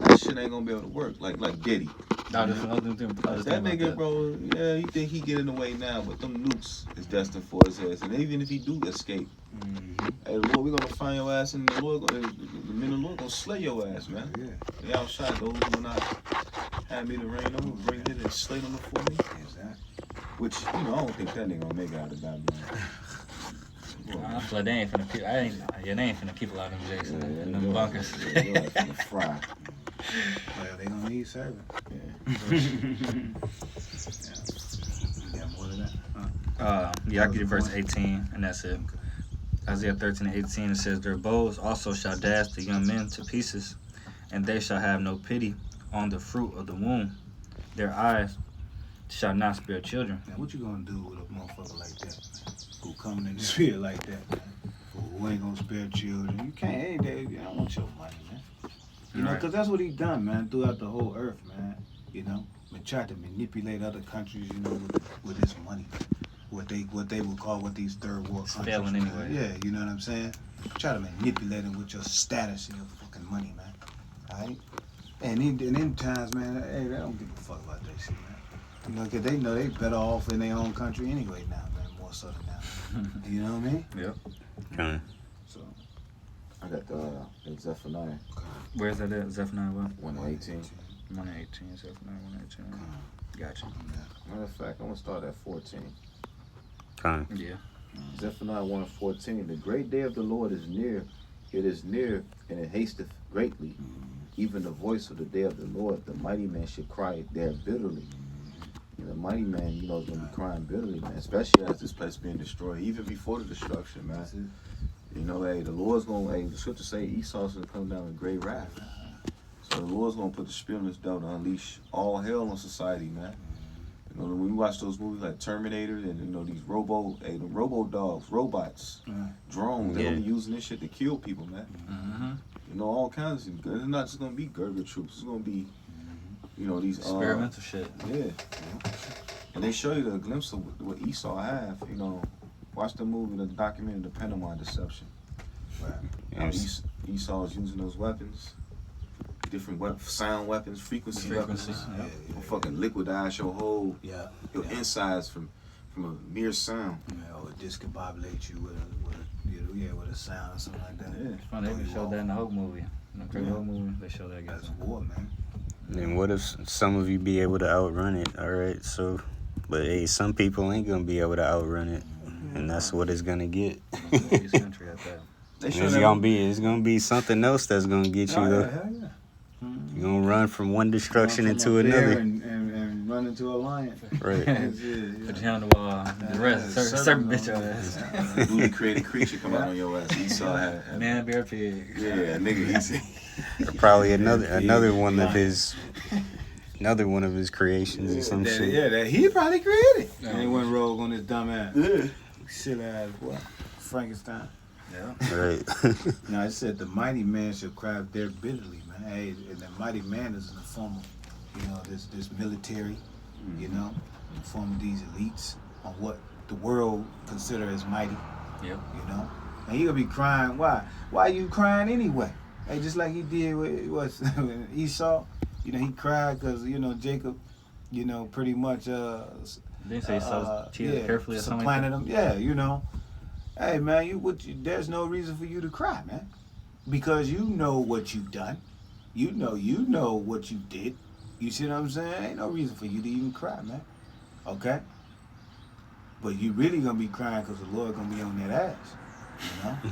That shit ain't gonna be able to work. Like Diddy. That nigga, bro, yeah, you think he get in the way now, but them nukes is destined for his ass. And even if he do escape, hey, Lord, we gonna find your ass, and the Lord, the men of the Lord gonna slay your ass, man. Yeah. They outshot those who will not have me to reign over, bring it and slay them before me. Exactly. Which, I don't think that nigga gonna make it out of Babylon. I feel like they ain't finna keep a lot of them Jakes in them bunkers. They're finna fry. Well, they gonna need serving. Yeah. Yeah, more than that. I give you verse 18, and that's it. Isaiah 13 and 18, it says, Their bows also shall dash the young men to pieces, and they shall have no pity on the fruit of the womb. Their eyes shall not spare children. Now, what you gonna do with a motherfucker like that, man? Who coming in the spirit like that, man? Who ain't gonna spare children? You can't, hey, Dave, I don't want your money, man. Because that's what he done, man, throughout the whole earth, man. Been trying to manipulate other countries, with his money. What they would call what these third world countries. Failing anyway. Yeah, you know what I'm saying? Try to manipulate them with your status and your fucking money, man. Alright? And in times, man, hey, they don't give a fuck about that shit, man. Because they know they better off in their own country anyway now, man, more so than now. You know what I mean? Yep. Okay. So, I got the Zephaniah Where's that at? Zephaniah what? 1:18. 118, Zephaniah 118. Gotcha. Matter of fact, I'm gonna start at 14. Okay. Yeah. Zephaniah 1:14. The great day of the Lord is near. It is near, and it hasteth greatly. Even the voice of the day of the Lord, the mighty man should cry there bitterly. The mighty man, is going to be crying bitterly, man, especially as this place being destroyed, even before the destruction, man. Hey, the Lord's going to, the scripture say Esau's going to come down in great wrath. So the Lord's going to put the spirit on this devil to unleash all hell on society, man. When we watch those movies like Terminator and, these robo dogs, robots, drones, they're going to be using this shit to kill people, man. All kinds of things. It's not just going to be Gerger troops. It's going to be, these experimental shit. Yeah. And they show you a glimpse of what Esau have. Watch the movie, the documentary, The Panama Deception. Right. Esau's using those weapons, different sound weapons, frequency weapons. Will fucking liquidize your whole your insides from a mere sound. Or discombobulate you with a sound or something like that. Yeah, it's funny. They showed that in the Hulk movie. In the Hulk movie, they showed that. That's war, man. And what if some of you be able to outrun it? All right, so But hey, some people ain't gonna be able to outrun it, and that's what it's gonna get. This country at that. It's gonna be something else that's gonna get you though. Hell yeah. You're gonna run from one destruction Run from into a bear another. and run into a lion. Right. That's it, yeah. Put your hand on the wall. The rest, certain bitch ass. A newly created creature come out on your ass. Esau had Man, bear, pig. yeah, nigga. He said, Probably another one of his creations or some shit. Yeah, that he probably created. Yeah. And he went rogue on his dumb ass. yeah. Shit ass boy. Frankenstein. Yeah. Right. Now it said the mighty man shall cry there bitterly, man. Hey, and the mighty man is in the form of, this military, in the form of these elites on what the world consider as mighty. Yep. And he gonna be crying. Why? Why you crying anyway? Hey, just like he did with Esau. He cried because Jacob, pretty much Didn't say so. Cheated carefully or something. supplanted him. Yeah, Hey man, there's no reason for you to cry, man, because you know what you've done. You know what you did. You see what I'm saying? Ain't no reason for you to even cry, man. Okay? But you really gonna be crying because the Lord gonna be on that ass.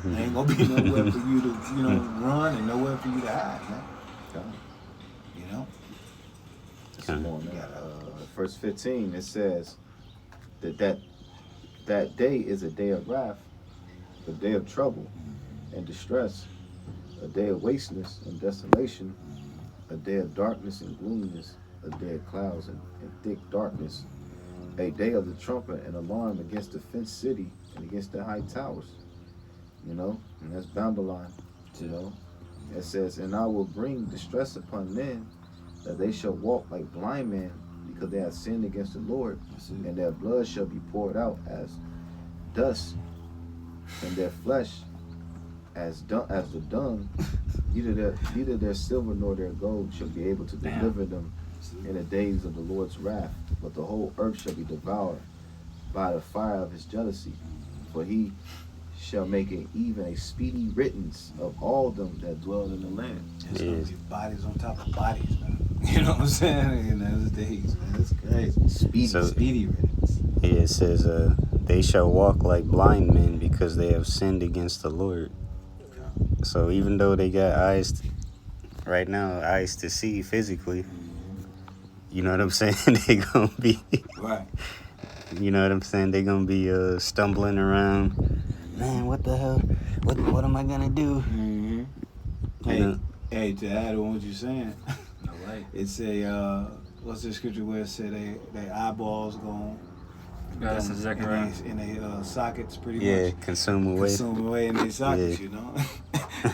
There ain't gonna be nowhere for you to, run and nowhere for you to hide, man. Some more, man. Verse 15, it says that day is a day of wrath, a day of trouble and distress, a day of wasteness and desolation, a day of darkness and gloominess, a day of clouds and thick darkness, a day of the trumpet and alarm against the fenced city and against the high towers. And that's Babylon. It says, and I will bring distress upon men, that they shall walk like blind men, because they have sinned against the Lord, and their blood shall be poured out as dust, and their flesh as the dung. Neither their silver nor their gold shall be able to deliver them in the days of the Lord's wrath, but the whole earth shall be devoured by the fire of his jealousy. For he shall make even a speedy riddance of all them that dwell in the land. It's gonna be bodies on top of bodies, man. You know what I'm saying? In those days, man. That's crazy. Speedy riddance. Yeah, it says, they shall walk like blind men because they have sinned against the Lord. So even though they got eyes to see physically, you know what I'm saying? They gonna be Right. You know what I'm saying? They gonna be stumbling around. Man, what the hell? What am I gonna do? Hey, to add on what you're saying, No way. it say what's the scripture where it said they eyeballs going That's in Zechariah. in they sockets pretty Yeah, much consume away. consume away in their sockets, Yeah.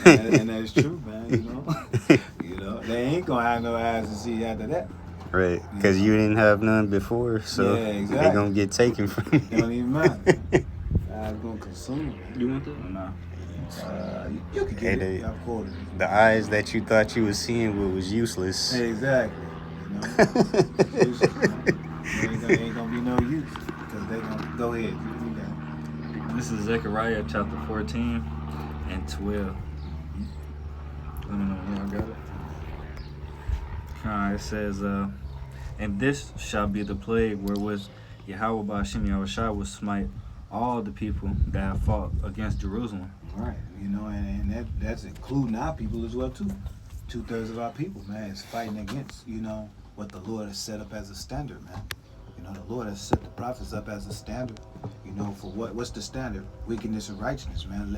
and that's true, man. They ain't gonna have no eyes to see after that. Right, because you didn't have none before, so Yeah, exactly. they gonna get taken from you. Don't even matter. I'm gonna consume it. You want that or not? You can get Hey, it. I've quoted it. The eyes that you thought you was seeing was useless. Exactly. It ain't gonna be no use because they gonna go ahead. You do that. This is Zechariah chapter 14 and 12. Let me know when y'all got it. It says, and this shall be the plague wherewith Yahweh by Hashem Yahushua will smite all the people that have fought against Jerusalem. Right. And that's including our people as well too. 2/3 of our people, man, is fighting against, what the Lord has set up as a standard, man. The Lord has set the prophets up as a standard, for what's the standard? Wickedness and righteousness, man.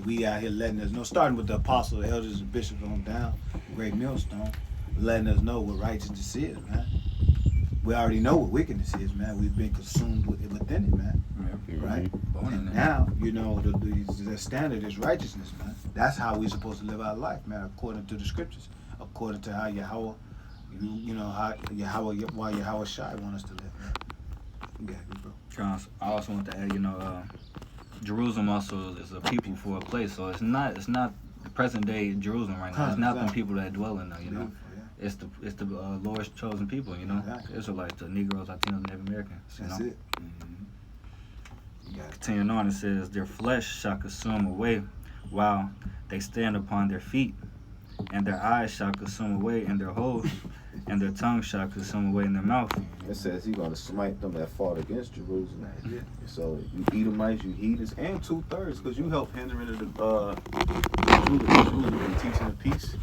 We out here letting us know, starting with the apostles, the elders, and bishops on down, great millstone, letting us know what righteousness is, man. We already know what wickedness is, man. We've been consumed within it, man. Right? And now, the standard is righteousness, man. That's how we're supposed to live our life, man, according to the scriptures, according to how Yahweh, why Yahweh Shai want us to live, man. Yeah, bro. I also want to add, Jerusalem also is a people for a place, so it's not the present day Jerusalem right now. It's not the people that dwell in there, Yeah. It's the Lord's chosen people, Exactly. The Israelites, the Negroes, Latinos, Native Americans. That's it. Continuing on, it says, their flesh shall consume away while they stand upon their feet, and their eyes shall consume away in their holes, and their tongue shall consume away in their mouth. It says he's going to smite them that fought against Jerusalem. Yeah. So you Edomites, you heathens, and 2/3, because you help hindering the teaching of peace.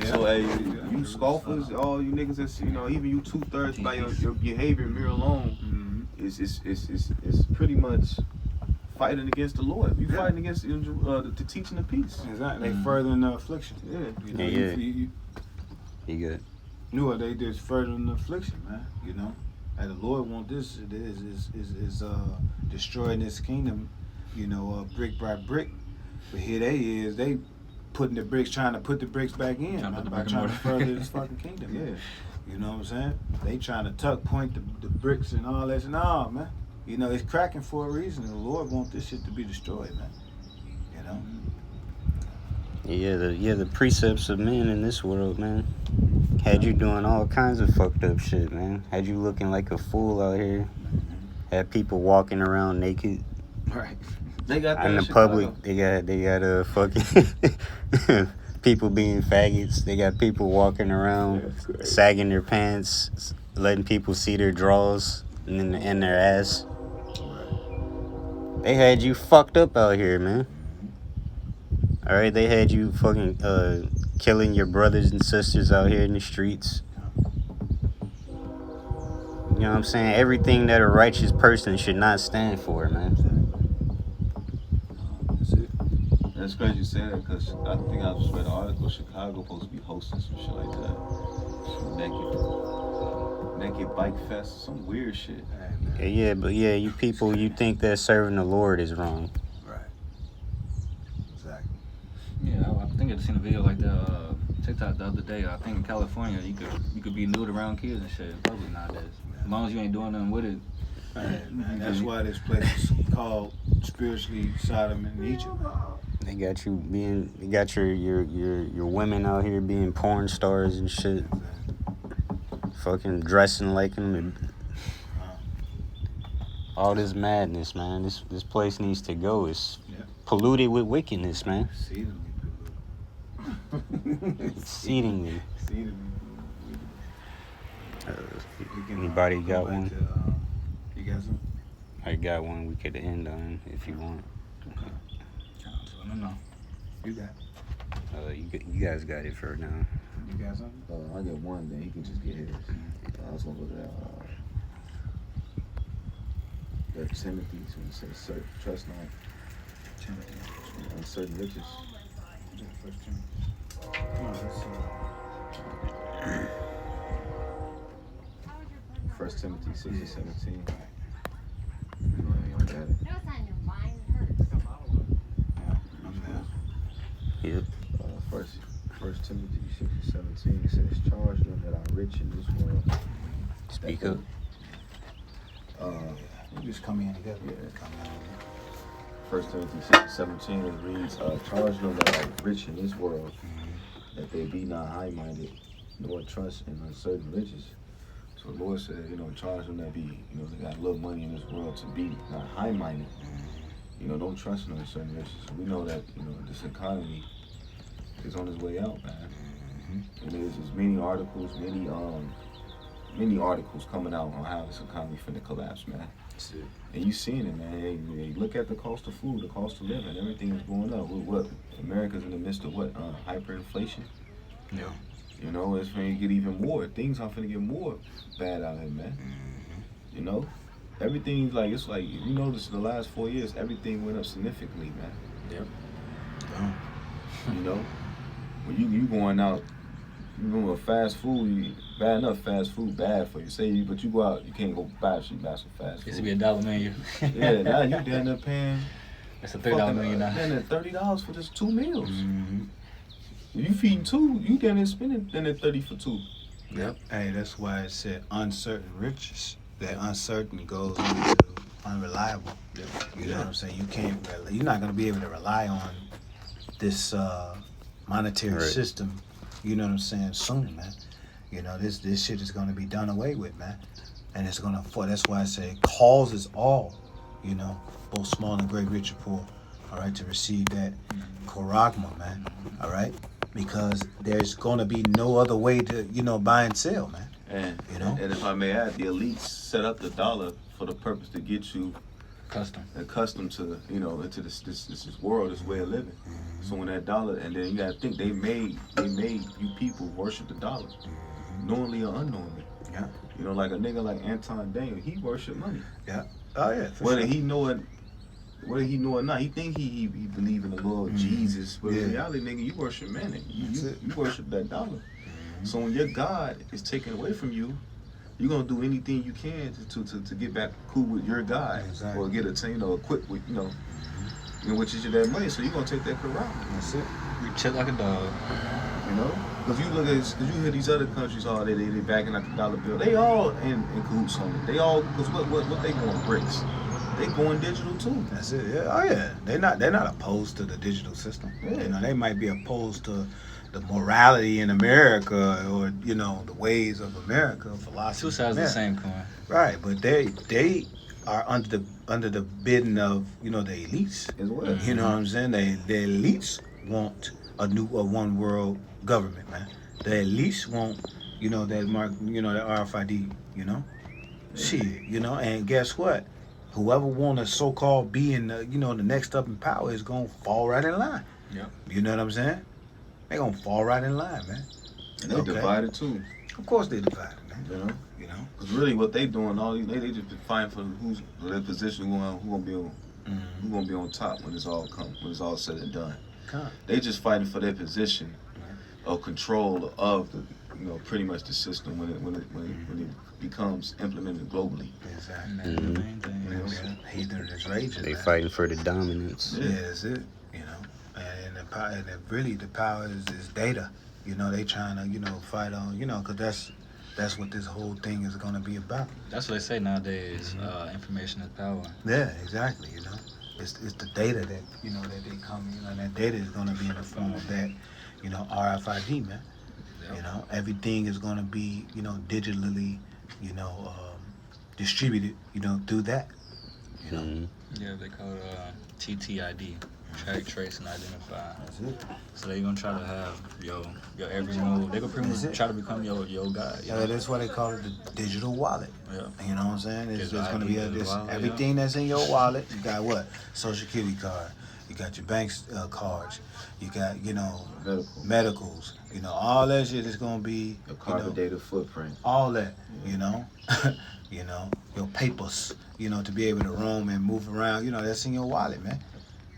So hey, you scoffers, all you niggas that's even you 2/3 by your behavior mere alone is pretty much fighting against the Lord. You fighting against the teaching of peace. Exactly. They furthering the affliction. Yeah. You good. knew what they did is furthering the affliction, man. And the Lord want this is destroying this kingdom, brick by brick. But here they putting the bricks, trying to put the bricks back in, by trying to further this fucking kingdom. Yeah. You know what I'm saying? They trying to tuck point the bricks and all that. Nah, man. It's cracking for a reason. The Lord wants this shit to be destroyed, man. The precepts of men in this world, man, had you doing all kinds of fucked up shit, man. Had you looking like a fool out here. Had people walking around naked. Right. They got that In the Chicago. public. They got a fucking people being faggots. They got people walking around sagging their pants, letting people see their drawers and their ass. They had you fucked up out here, man. All right, they had you fucking killing your brothers and sisters out here in the streets. You know what I'm saying? Everything that a righteous person should not stand for, man. That's it. That's crazy you say that, because I think I just read an article. Chicago supposed to be hosting some shit like that. Some naked bike fest, some weird shit. Yeah, you people, you think that serving the Lord is wrong. Right. Exactly. Yeah, I think I seen a video like that TikTok the other day. I think in California you could be nude around kids and shit in public nowadays. As long as you ain't doing nothing with it. Man, that's why this place is called spiritually Sodom and Egypt. They got your women out here being porn stars and shit. Fucking dressing like them and all this madness, man. This place needs to go. It's polluted with wickedness, man. Exceedingly. Anybody got one? You got some? I got one we could end on if you want. No. You got? You guys got it for now. You got something? I get one, then he can just get his. I was gonna look at Timothy, so it says trust not Timothy. uncertain riches. First Timothy. No, that's 1 Timothy 6 and 17. You got it. Yep. First Timothy 6 and 17. It says, charge them that are rich in this world. Speak up. we just come in together. Yeah. 1 Timothy 6 and 17, it reads, charge them that are rich in this world, that they be not high-minded, nor trust in uncertain riches. So the Lord said, charge them that be, they got a little money in this world to be not high-minded. Don't trust in uncertain riches. We know that, this economy is on its way out, man. And there's many articles, many articles coming out on how this economy finna collapse, man. That's it. And you seeing it, man. Hey, look at the cost of food, the cost of living, everything is going up. What? America's in the midst of what? Hyperinflation. Yeah. It's finna get even more. Things are finna get more bad out here, man. Everything's like, it's like, if you notice in the last 4 years, everything went up significantly, man. Yep. When you going out, you going with fast food, bad enough fast food bad for you. But you go out, you can't go buy some fast food. Used to be $1 menu. Yeah, now you down there paying. It's a $30 menu now. Then $30 for just 2 meals. Mm-hmm. If you feeding 2, you down there spending then $30 for 2. Yep. Hey, that's why it said uncertain riches. That uncertain goes into unreliable. Yep. You know what I'm saying? You're not gonna be able to rely on this monetary system. You know what I'm saying? Soon, man. This shit is gonna be done away with, man. And it's gonna. That's why I say it causes all, both small and great, rich and poor, all right, to receive that charagma, man. All right. because there's going to be no other way to, buy and sell, man. And You know? and if I may add, the elites set up the dollar for the purpose to get you accustomed to, into this world, this way of living. So when that dollar, and then you gotta think they made you people worship the dollar, knowingly or unknowingly. Yeah. Like a nigga like Anton Daniel, he worship money. Yeah. Oh yeah. Whether he know it or not, he think he believe in the Lord Jesus, but in reality, nigga, you worship money. You worship that dollar. So when your God is taken away from you, you're gonna do anything you can to get back cool with your God, or get equipped with which is that money. So you're gonna take that corral. That's it. You chill like a dog. Because you look at, because you hear these other countries, they backing out the dollar bill. They all in cahoots on it. They all, because what they going bricks? They going digital too. That's it. Yeah. Oh yeah. They're not opposed to the digital system. Yeah. They might be opposed to the morality in America, or the ways of America, philosophy. Two sides of the same coin. Right, but they are under the bidding of the elites as well. You know what I'm saying? The elites want a one world government, man. The elites want that mark, that RFID, shit, and guess what? Whoever want to so-called be in the the next up in power is gonna fall right in line. Yep. You know what I'm saying? They gonna fall right in line, man. And they divided too. Of course they divided, man. Because really, what they doing, they just been fighting for their position, who gonna be on top when it's all said and done. They just fighting for their position of control of the pretty much the system when it becomes implemented globally. Exactly. Heathen is raging. They fighting for the dominance. Yeah, that's it. And the power is data. They trying to fight on because that's what this whole thing is going to be about. That's what they say nowadays. Information is power. Yeah, exactly. It's the data that that they come. And that data is going to be in the form of that RFID, man. Yep. Everything is going to be digitally distributed through that. Yeah, they call it TTID. Track, trace, and identify. That's it. So they're gonna try to have your every move. They gonna pretty much try to become your guy. Yeah, that's why they call it the digital wallet. Yeah. You know what I'm saying? It's gonna be wallet, everything that's in your wallet. You got what? Social Security card. You got your bank cards. You got medicals. All that shit is gonna be your carbon data footprint. All that. Your papers. To be able to roam and move around. That's in your wallet, man.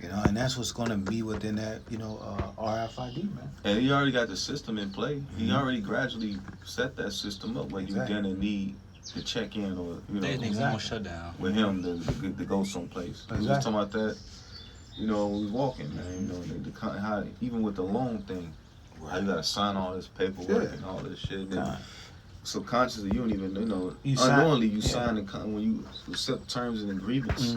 And that's what's going to be within that, RFID, man. And he already got the system in play. He already gradually set that system up where you're going to need to check in or, they won't shut down. With him to go someplace. We was talking about that, we was walking, man, how, even with the loan thing, how you got to sign all this paperwork and all this shit. And subconsciously, you don't even, unknowingly you sign when you accept terms and agreements,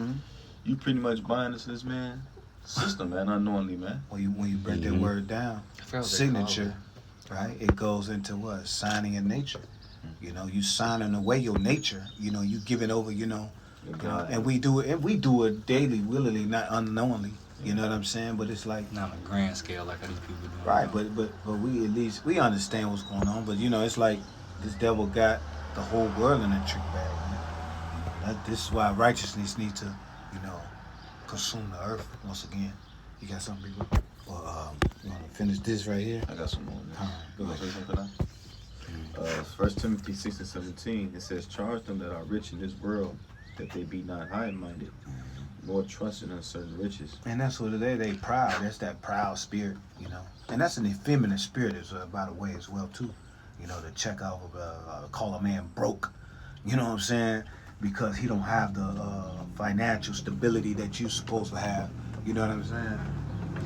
you pretty much buying into this man system, man, unknowingly, man. When you break that word down, signature, right? It goes into what? Signing in nature. You signing away your nature. You give it over. And we do it daily, willingly, not unknowingly. You know what I'm saying? But it's like not on a grand scale like how these people do. Right, but we at least we understand what's going on. But it's like this devil got the whole world in a trick bag. Man. This is why righteousness needs to, consume the earth once again. You got something, people? Well, you want to finish this right here? I got some more. You want to say something now? 1 Timothy 6:17, it says, charge them that are rich in this world, that they be not high-minded, nor trust in uncertain riches. And that's what they proud. That's that proud spirit, And that's an effeminate spirit, by the way, as well, too. To check out, call a man broke. You know what I'm saying? Because he don't have the financial stability that you're supposed to have. You know what I'm saying?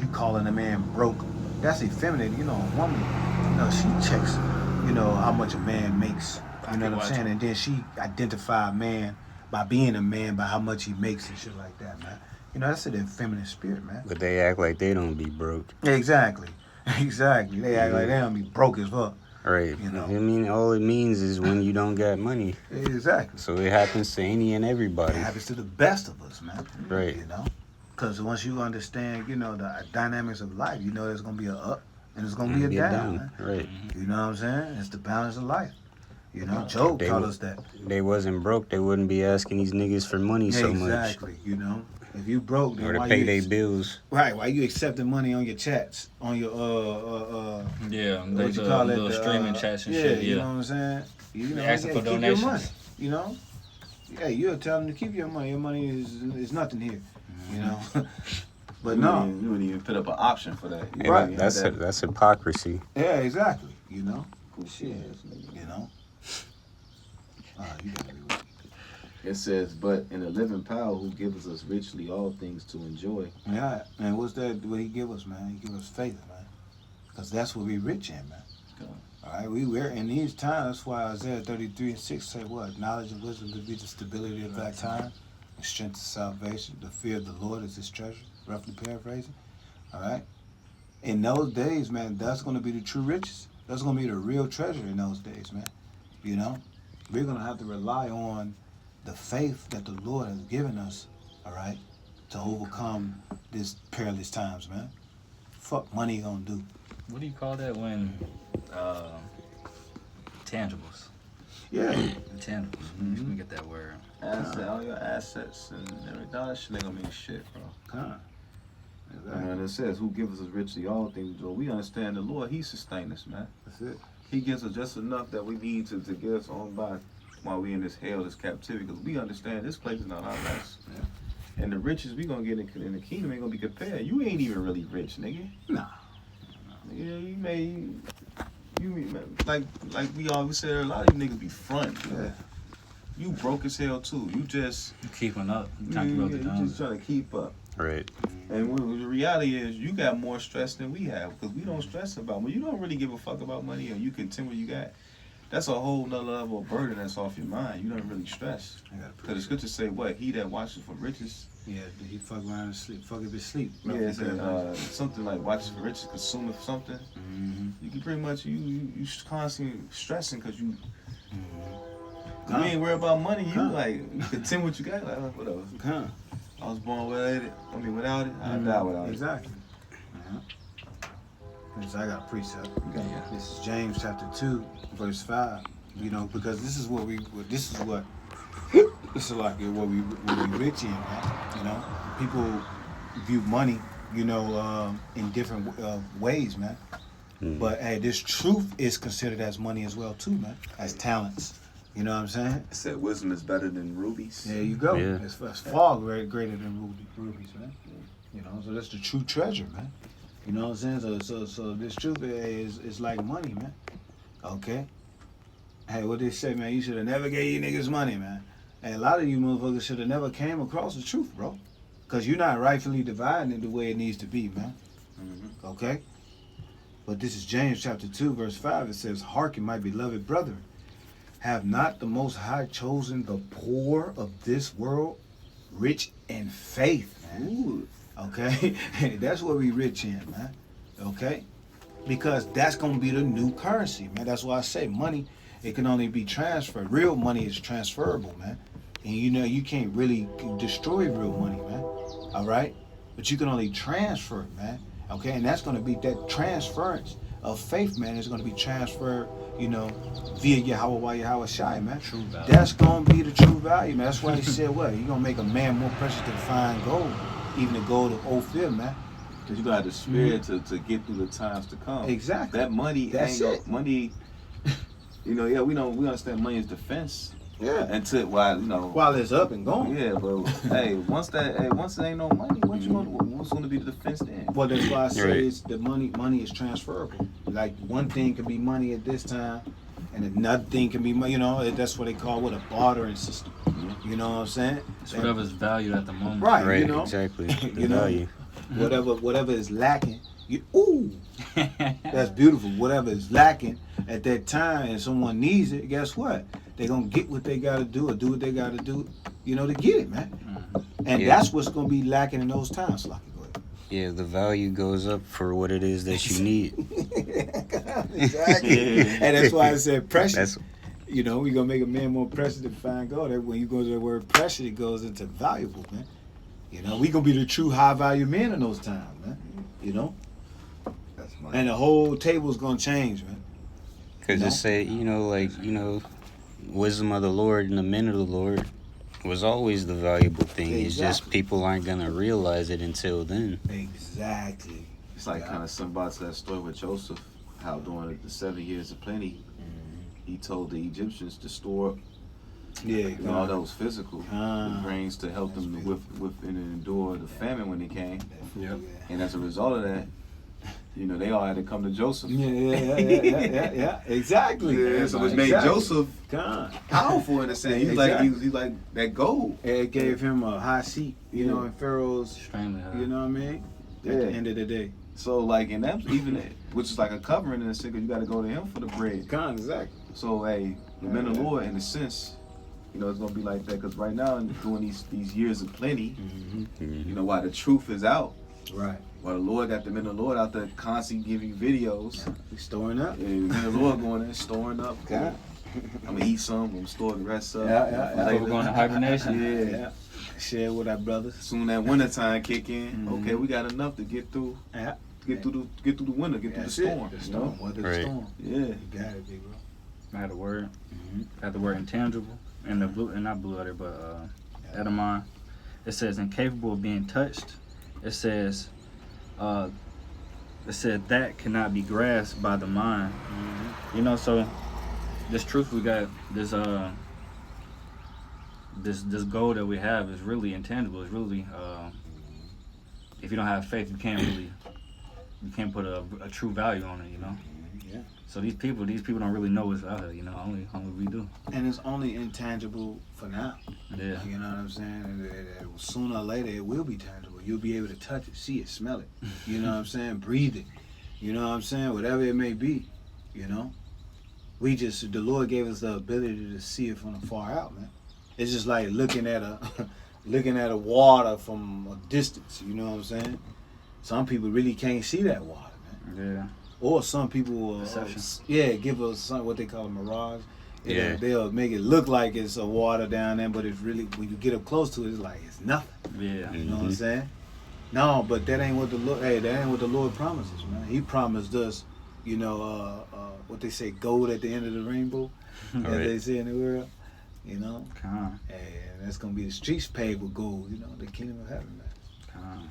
You calling a man broke, that's effeminate. A woman, she checks, how much a man makes. You know what I'm saying? And then she identify a man by being a man by how much he makes and shit like that, man. That's an effeminate spirit, man. But they act like they don't be broke. Exactly. They act like they don't be broke as fuck. Right. All it means is when you don't got money. Exactly. So it happens to any and everybody. It happens to the best of us, man. Right. Because once you understand, the dynamics of life, there's going to be a up and it's gonna be a down. Man. Right. You know what I'm saying? It's the balance of life. You know, Job taught us that. They wasn't broke, they wouldn't be asking these niggas for money so much. Exactly. You know, if you broke, then Or to why pay you their bills. Right? Why you accepting money on your chats, on your Yeah, what you the call it, little streaming chats and shit. You know Yeah, what I'm saying? You know, asking for keep your donations. money. You know, yeah, you'll tell them to keep your money. Your money is nothing here. You know, but you no, you wouldn't even put up an option for that. You Right. wouldn't That's have that. that's hypocrisy. yeah, exactly. You know, Shit, nigga. you know. You gotta be with me. It says, but in the living power who gives us richly all things to enjoy. Yeah, man. What's that? What he give us, man? He give us faith, man. Because that's what we rich in, man. God. All right, we're in these times. That's why Isaiah 33:6 say what? Knowledge and wisdom to be the stability of that time, and strength of salvation. The fear of the Lord is his treasure. Roughly paraphrasing. All right. In those days, man, that's going to be the true riches. That's going to be the real treasure in those days, man. You know, we're going to have to rely on the faith that the Lord has given us, all right, to overcome this perilous times, man. Fuck money gonna do. What do you call that when tangibles? Yeah. Intangibles. Let me get that word. All your assets and everything. All that shit ain't gonna mean shit, bro. Huh. Exactly. And it says, who gives us richly all things to enjoy. We understand the Lord, he sustains us, man. That's it. He gives us just enough that we need to get us on by while we in this hell, this captivity, because we understand this place is not our rest. Yeah. And the riches we gonna get in the kingdom ain't gonna be compared. You ain't even really rich, nigga. Nah. Yeah, like we always said, a lot of you niggas be front. Yeah. You broke as hell too. You just You keeping up. You trying to keep up the you numbers. just trying to keep up. Right. And the reality is, you got more stress than we have, because we don't stress about money. You don't really give a fuck about money, and you content what you got. That's a whole nother level of burden that's off your mind. You don't really stress. Because the scriptures say, what? He that watches for riches. Yeah, he fuck around and sleep. Fuck if he sleep. Yeah, it said, something like watches for riches, consumeth something. Mm-hmm. You can pretty much, you constantly stressing because you. Huh. You ain't worried about money. You Huh. like, you content what you got. Like, whatever. Huh. I was born without it. Without it, I die without it. Exactly. I got a precept. Yeah. This is James chapter 2, verse 5. You know, because this is what this is like what we rich in, right? You know, people view money, you know, in different ways, man. But hey, this truth is considered as money as well too, man. As talents. You know what I'm saying? It said wisdom is better than rubies. There you go. Yeah. It's far greater than rubies, man. You know, so that's the true treasure, man. You know what I'm saying? So this truth is like money, man. Okay? Hey, what they say, man, you should have never gave you niggas money, man. And a lot of you motherfuckers should have never came across the truth, bro. Because you're not rightfully dividing it the way it needs to be, man. Mm-hmm. Okay? But this is James chapter 2, verse 5. It says, hearken, my beloved brethren. Have not the Most High chosen the poor of this world rich in faith, man? Ooh. Okay? That's what we rich in, man. Okay? Because that's going to be the new currency, man. That's why I say money, it can only be transferred. Real money is transferable, man. And you know, you can't really destroy real money, man. All right? But you can only transfer it, man. Okay? And that's going to be that transference of faith, man. Is going to be transferred, you know, via Yahweh Shai, man. True value. That's going to be the true value, man. That's why he said, what? You're going to make a man more precious than fine gold. Even the gold of Ophir, man. Because you're going to have the spirit to get through the times to come. Exactly. That money, That's ain't it. Money, you know, yeah, we understand money is defense. Yeah. Until, While it's up and gone. yeah, but hey, once there ain't no money, what's going to be the defense then? Well, that's why I say Right. it's the money is transferable. Like one thing can be money at this time, and another thing can be money. You know, that's what they call a bartering system. You know what I'm saying? It's whatever's valued at the moment. Right. Right, You know, exactly. The You know, value. whatever is lacking, that's beautiful. Whatever is lacking at that time, and someone needs it, guess what? They're gonna get what they gotta do or do what they gotta do, you know, to get it, man. And Yeah. that's what's gonna be lacking in those times. Lucky, go ahead. Yeah, the value goes up for what it is that you need. Exactly. And that's why I said precious. That's You know, we're gonna make a man more precious than fine gold. When you go to the word precious, it goes into valuable, man. You know, we gonna be the true high value men in those times, man. You know? And the whole table's gonna change, man. Because it say, wisdom of the Lord and the men of the Lord was always the valuable thing. It's just Exactly. people aren't going to realize it until then. Exactly. It's like kind of similar to that story with Joseph, how during the 7 years of plenty, he told the Egyptians to store up all that was physical, the grains to help them with and endure the famine when it came. Yep. And as a result of that, they all had to come to Joseph. Yeah. Exactly. Yeah, so it made Joseph powerful in a sense. He's like that gold. It gave him a high seat, in Pharaoh's. Extremely high. You know what I mean? At the end of the day. So like, and that's which is like a covering in a sense, 'cause you got to go to him for the bread. Exactly. So hey, the men of the Lord, in a sense, it's gonna be like that. Because right now, during these years of plenty, while the truth is out, right? While the Lord got the men of the Lord out there constantly giving videos, He's storing up. And the men of the Lord going there storing up. I'm gonna eat some. I'm gonna store the rest up. We're going to hibernation. Yeah. Share with our brothers. Soon that winter time kick in. Okay, we got enough to get through. Yeah. Get through the winter. Get through the storm. The storm. Weather the storm. Yeah. You got it, big bro. I had a word. I had the word intangible and the blue, and not blue letter, but edamon. It says incapable of being touched. It says that cannot be grasped by the mind. So this truth we got, this goal that we have is really intangible. It's really if you don't have faith, you can't put a true value on it. Yeah. So these people don't really know what's out here. Only we do. And it's only intangible for now. Yeah. You know what I'm saying? And sooner or later, it will be tangible. You'll be able to touch it, see it, smell it. You know what I'm saying? Breathe it. You know what I'm saying? Whatever it may be. The Lord gave us the ability to see it from far out, man. It's just like looking at a water from a distance. You know what I'm saying? Some people really can't see that water, man. Yeah. Or some people will, give us what they call a mirage. They'll make it look like it's a water down there, but it's really, when you get up close to it, it's like it's nothing. Yeah. You know what I'm saying? No, but that ain't what the Lord promises, man. He promised us, what they say, gold at the end of the rainbow, as they say in the world. And that's gonna be the streets paved with gold. The kingdom of heaven, man.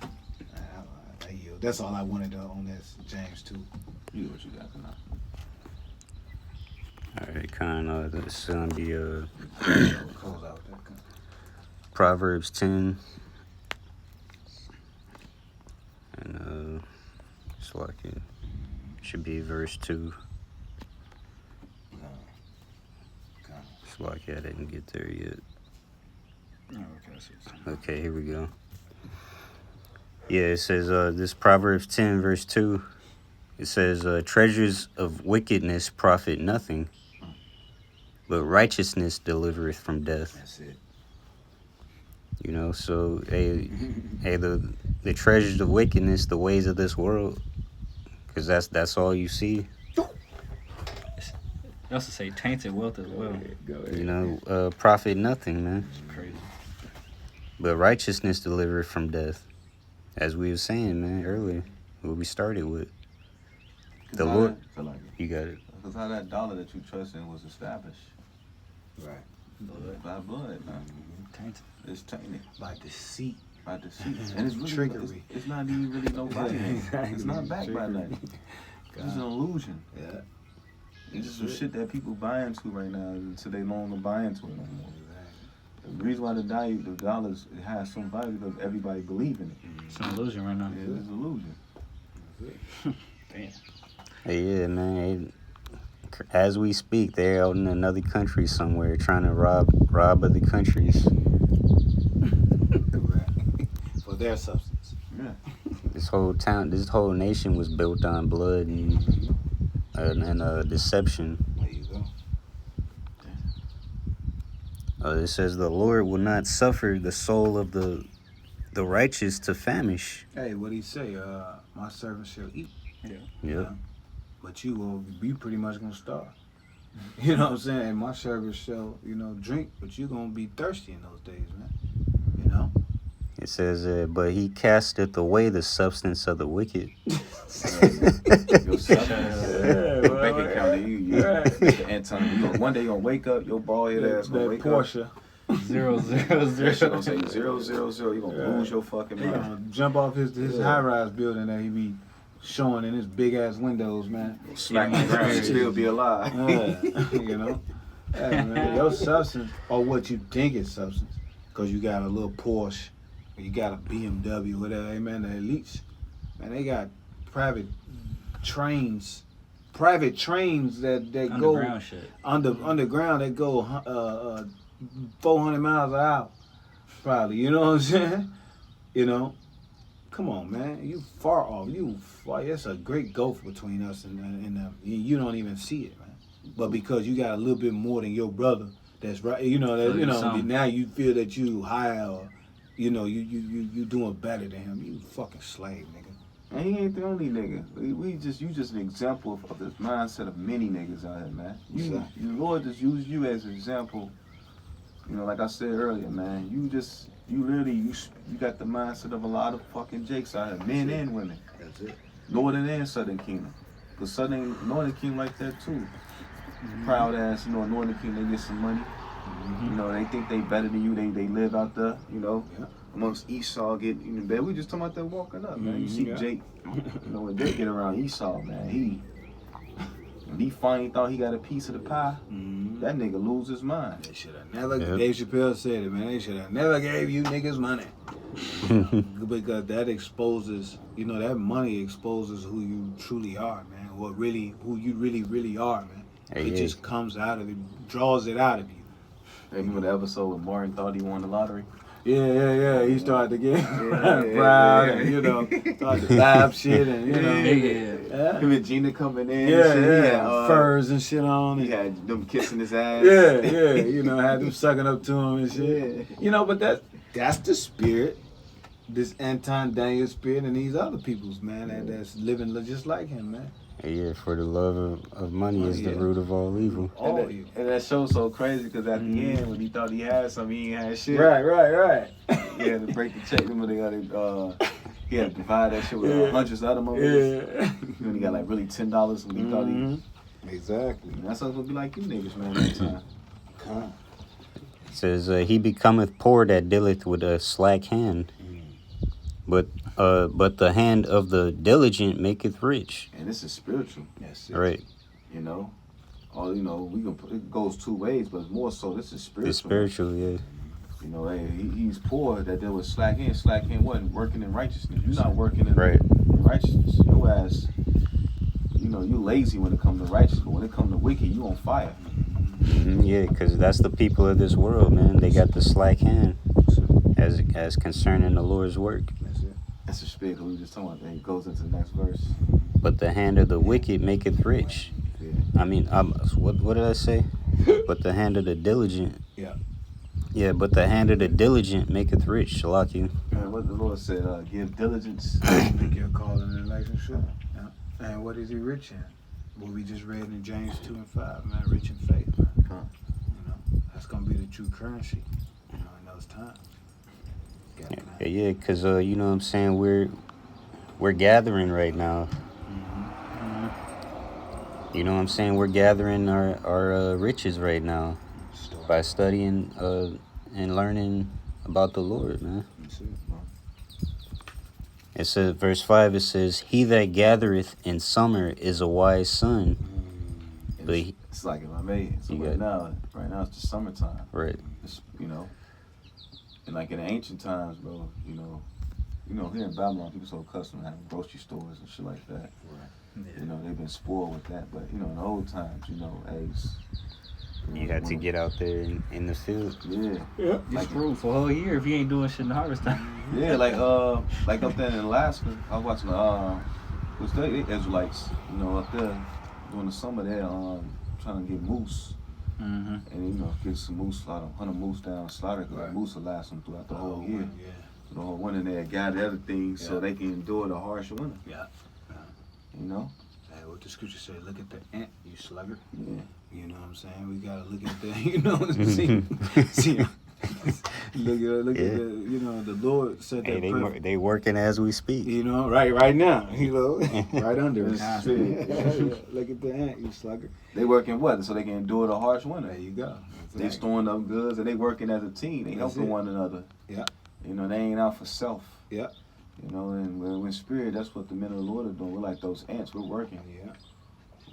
I yield. That's all I wanted on this, James 2. You know what you got tonight. Alright, this is gonna be Close out that. Proverbs 10. And it's like it should be verse 2. It's like I didn't get there yet. Okay, here we go. Yeah, it says this Proverbs 10 verse 2. It says treasures of wickedness profit nothing, but righteousness delivereth from death. That's it. So the treasures of wickedness, the ways of this world, because that's all you see. They also say tainted wealth as well. Profit nothing, man. It's crazy. But righteousness delivereth from death, as we were saying, man, earlier, what we started with. The Lord, you got it. Because how that dollar that you trust in was established. Right. By blood, man. Tainted. It's tainted. By deceit. And it's really trickery. It's not even really no value. It's not backed by nothing. It's an illusion. Yeah. It's just some shit that people buy into right now until they no longer buy into it no more. The reason why the dollars it has some value because everybody believes in it. It's an illusion right now. Yeah, it's an illusion. Damn. Hey, yeah, man. As we speak, they're out in another country somewhere trying to rob other countries. For their substance. Yeah. This whole nation was built on blood and deception. There you go. It says the Lord will not suffer the soul of the righteous to famish. Hey, what he say? My servant shall eat. Yep. But you pretty much gonna starve. You know what I'm saying? And my servant shall, drink, but you're gonna be thirsty in those days, man. It says, but he casteth away the substance of the wicked. Your bank account, one day you gonna wake up, your bald head ass gonna wake Porsche. up. 0, 0, That shit 0. gonna say 0, 0, 0. You gonna lose your fucking He mind. gonna jump off his high-rise building that he be showing in his big-ass windows, man. Smack the ground and still be alive. You know? Yeah, man. Your substance, or what you think is substance, because you got a little Porsche, or you got a BMW, whatever, hey, man, the elites, man, they got private trains that go Underground shit. underground that go 400 miles an hour, probably. You know what I'm saying? You know, come on, man, you far off. It's a great gulf between us and them. You don't even see it, man. But because you got a little bit more than your brother, that's right. You know that. Now you feel that you higher, or, you doing better than him. You fucking slave, nigga. And he ain't the only nigga. You just an example of the mindset of many niggas out here, man. You Lord just used you as an example. You know, like I said earlier, man. You got the mindset of a lot of fucking jakes out here, men and women. That's it. Northern and Southern Kingdom. But Northern Kingdom like that too. Proud ass, Northern Kingdom, they get some money. They think they better than you. They live out there, amongst Esau getting in bed. We just talking about that walking up, man. You see Jake, when they get around Esau, man, when he finally thought he got a piece of the pie, that nigga lose his mind. They should have never, Dave Chappelle said it, man, they should have never gave you niggas money. Because that exposes, that money exposes who you truly are, man. Who you really are, man. It just comes out of it, draws it out of you. Remember the episode when Martin thought he won the lottery? Yeah. He started to get proud and, started to laugh shit and, Him and Gina coming in. Yeah, and shit. He had, furs and shit on. He had them kissing his ass. Yeah. Had them sucking up to him and shit. Yeah. But that's the spirit, this Anton Daniel spirit and these other people's, man, that's living just like him, man. Yeah, for the love of money is the root of all evil. And that show's so crazy because at the end, when he thought he had something, he ain't had shit. Right. He had to break the check. Remember he had to divide that shit with hundreds of other motherfuckers. Yeah. When he got like really $10 when he thought he. Exactly. That's how it's gonna be like you niggas, man. Next time. Come. It says, he becometh poor that dealeth with a slack hand. But the hand of the diligent maketh rich. And this is spiritual. Yes. Right. It goes two ways, but more so this is spiritual. It's spiritual, yeah. He's poor that there was slack hand. Slack hand wasn't working in righteousness. You're not working in Right. righteousness. Your ass, you lazy when it comes to righteousness, but when it comes to wicked, you on fire. Yeah, because that's the people of this world, man. They got the slack hand as concerning the Lord's work. That's the spirit we were just talking about. Then it goes into the next verse. But the hand of the wicked maketh rich. Yeah. I mean, what did I say? But the hand of the diligent. Yeah. Yeah, but the hand of the diligent maketh rich. Shalaki. And what the Lord said, give diligence. Make your call in the election, sure. Yeah. And what is he rich in? What we just read in James 2 and 5, man, rich in faith, man. That's going to be the true currency, in those times. Yeah, because, you know what I'm saying, we're gathering right now. You know what I'm saying? We're gathering our riches right now by studying and learning about the Lord, man. It says, verse 5, it says, he that gathereth in summer is a wise son. But it's like if I made. So right now it's the summertime. Right. It's, and like in the ancient times, bro, here in Babylon, people so accustomed to having grocery stores and shit like that. Right. Yeah. They've been spoiled with that. But, in the old times, eggs. You had to get out there in the field. Yeah. You're screwed for a whole year if you ain't doing shit in the harvest time. Yeah, like up there in Alaska, I was watching the Israelites, up there during the summer there, trying to get moose. Mm-hmm. And get some moose, hunt a moose down, slaughter, because moose will last them throughout the whole year. Yeah. So the whole winter they gather other things so they can endure the harsh winter. Yeah. Hey, what the scripture say? Look at the ant, you sluggard. Yeah. You know what I'm saying? We gotta look at that. See Look Yeah. at the, the Lord said Hey, that. they working as we speak. Right now, right under us. That's it. Look at the ant, you slugger. They working what? So they can endure the harsh winter. There you go. They storing up goods and they working as a team. They That's helping it. one another. Yeah. They ain't out for self. Yeah. And when spirit, that's what the men of the Lord are doing. We're like those ants. We're working. Yeah.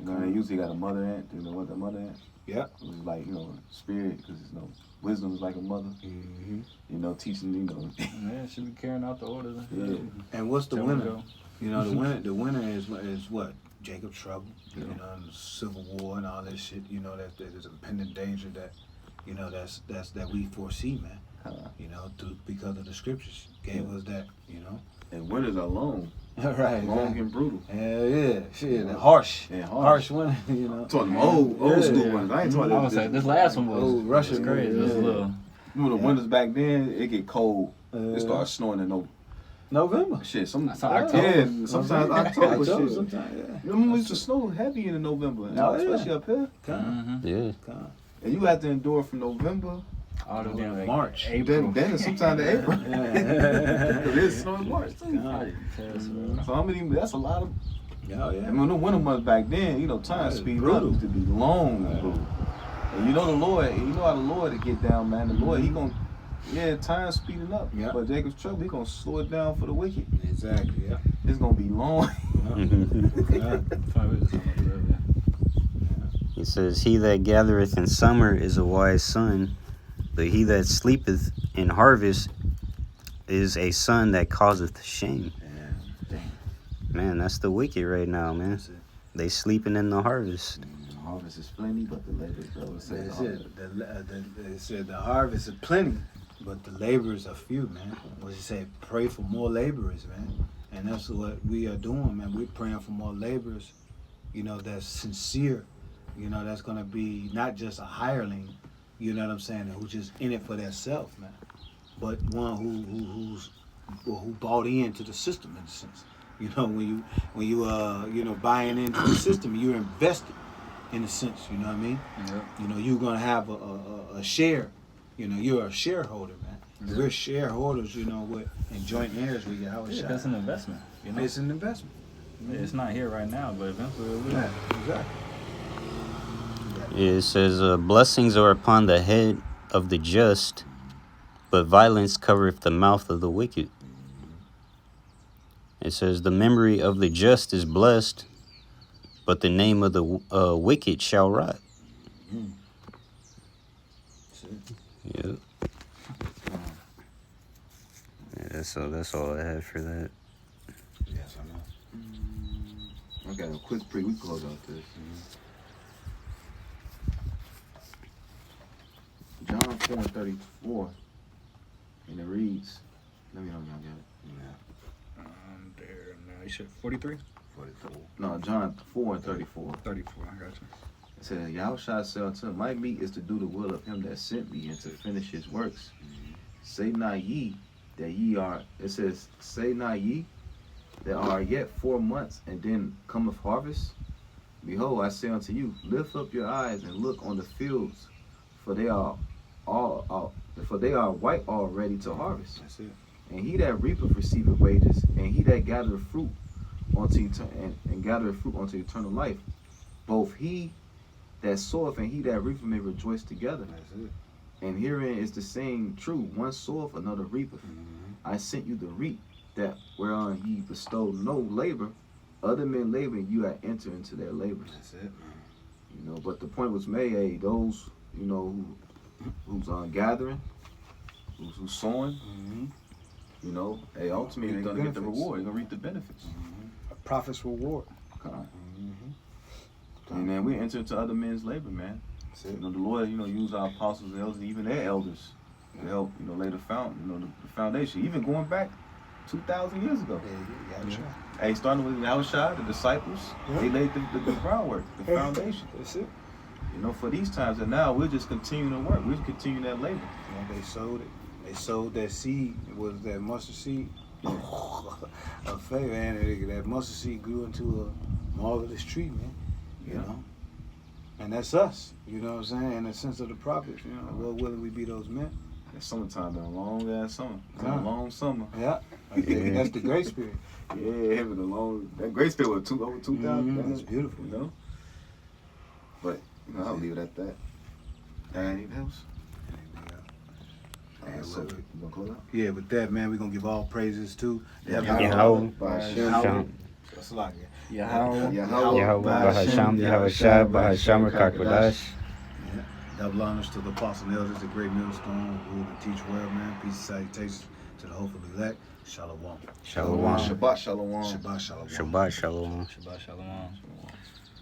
They usually got a mother ant. You know what the mother ant? Yeah. It's like spirit, because wisdom is like a mother. Mm-hmm. Teaching. Yeah, should be carrying out the orders. Yeah. And what's the Tell 'em winner? go. The winner is what? Jacob's trouble. Yeah. And the Civil War and all that shit. That there's impending danger that that we foresee, man. Because of the scriptures gave us that. And winters are long. Right. Long and brutal. Hell yeah, shit, and harsh. And Harsh winter, I'm talking them old school ones. I ain't talking I was saying this last one was old Russian crazy. It was a yeah. little. Remember the winters back then? It get cold. It starts snowing in November. shit. That's October. Sometimes October. Shit. Sometimes, yeah. Remember we used to snow heavy in November, Oh, yeah. especially up here. Yeah. And you have to endure from November. All the way like March. April. Then sometime to April. It is snowing in March too. So that's a lot of. Yeah, yeah. And when the winter months back then, time That is speed up brutal. used to be long and brutal. And the Lord, how the Lord to get down, man. The Lord, He gonna, time speeding up. Yeah. But Jacob's trouble, He gonna slow it down for the wicked. Exactly. Yeah. It's gonna be long. Yeah. It says, "He that gathereth in summer is a wise son, but he that sleepeth in harvest is a son that causeth shame." Man, that's the wicked right now, man. That's it. They sleeping in the harvest. The harvest is plenty, but the labor, though, That's it. It said the harvest is plenty, but the laborers are few, man. What you say? Pray for more laborers, man. And that's what we are doing, man. We're praying for more laborers, that's sincere, that's going to be not just a hireling, you know what I'm saying, who's just in it for their self, man, but one who bought into the system in a sense. When you buying into the system, you're invested in a sense, you know what I mean? Yeah. You're going to have a share, you're a shareholder, man. Yeah. We're shareholders, with and joint heirs with Yahweh Yeah, Shai. that's an investment. It's an investment. It's not here right now, but eventually it will. Yeah, exactly. It says, "Blessings are upon the head of the just, but violence covereth the mouth of the wicked." It says, "The memory of the just is blessed, but the name of the wicked shall rot." Yep. Yeah, so that's all I have for that. Yes, I know. I got a quick we close out this. John 4:34, and it reads, let me know if y'all get it. There now. You said 43? 44. No, John 4:34. 34. I got you. It says, Yahushua said unto him, my meat is to do the will of him that sent me and to finish his works. Say not ye that ye are, it says, say not ye that are yet 4 months, and then cometh harvest? Behold, I say unto you, lift up your eyes and look on the fields, for they are white already to harvest. That's it. And he that reapeth receiveth wages, and he that gathereth fruit unto gathereth fruit unto eternal life. Both he that soweth and he that reapeth may rejoice together. That's it. And herein is the saying true: one soweth, another reapeth. I sent you to reap that whereon ye bestow no labor. Other men labor, and you have entered into their labors. That's it, man. But the point was made, hey, those, who's gathering, who's sowing, hey, ultimately they're gonna get the reward. They're gonna reap the benefits. A prophet's reward. God. And man, we enter into other men's labor, man. That's it. The Lord, use our apostles and elders, even their elders, to help, lay the foundation. Even going back 2,000 years ago. Yeah, you gotta try. Hey, starting with Yahushua, the disciples, they laid the groundwork, the foundation. That's it. For these times, and now we're just continuing to work. We're continuing that labor. They sowed it. They sowed that seed. Was that mustard seed? Of faith, man. That mustard seed grew into a marvelous tree, man. You know? And that's us. You know what I'm saying? In the sense of the prophets, Well, will we be those men? That summertime been a long ass summer. It's been Huh. a long summer. Yeah. That's the grace period. Yeah, having a long. That grace period was over 2,000. That's beautiful. You know. But you know, I'll leave it at that. Anything else? Yeah, So well, you gonna close out? yeah, with that, man, we're gonna give all praises to Yahweh. Bahasham. That's a lot. Yahweh. Yahweh Bahasham Yahushua Bahasham Rakakwadash. Double honors to the apostle and elders, the great millstone, who rule and teach well, man. Peace and salutations to the hopeful elect. Shalom. Shalom. Shabbat shalom. Shabbat shalom. Shabbat Shalom. Shabbat shalom.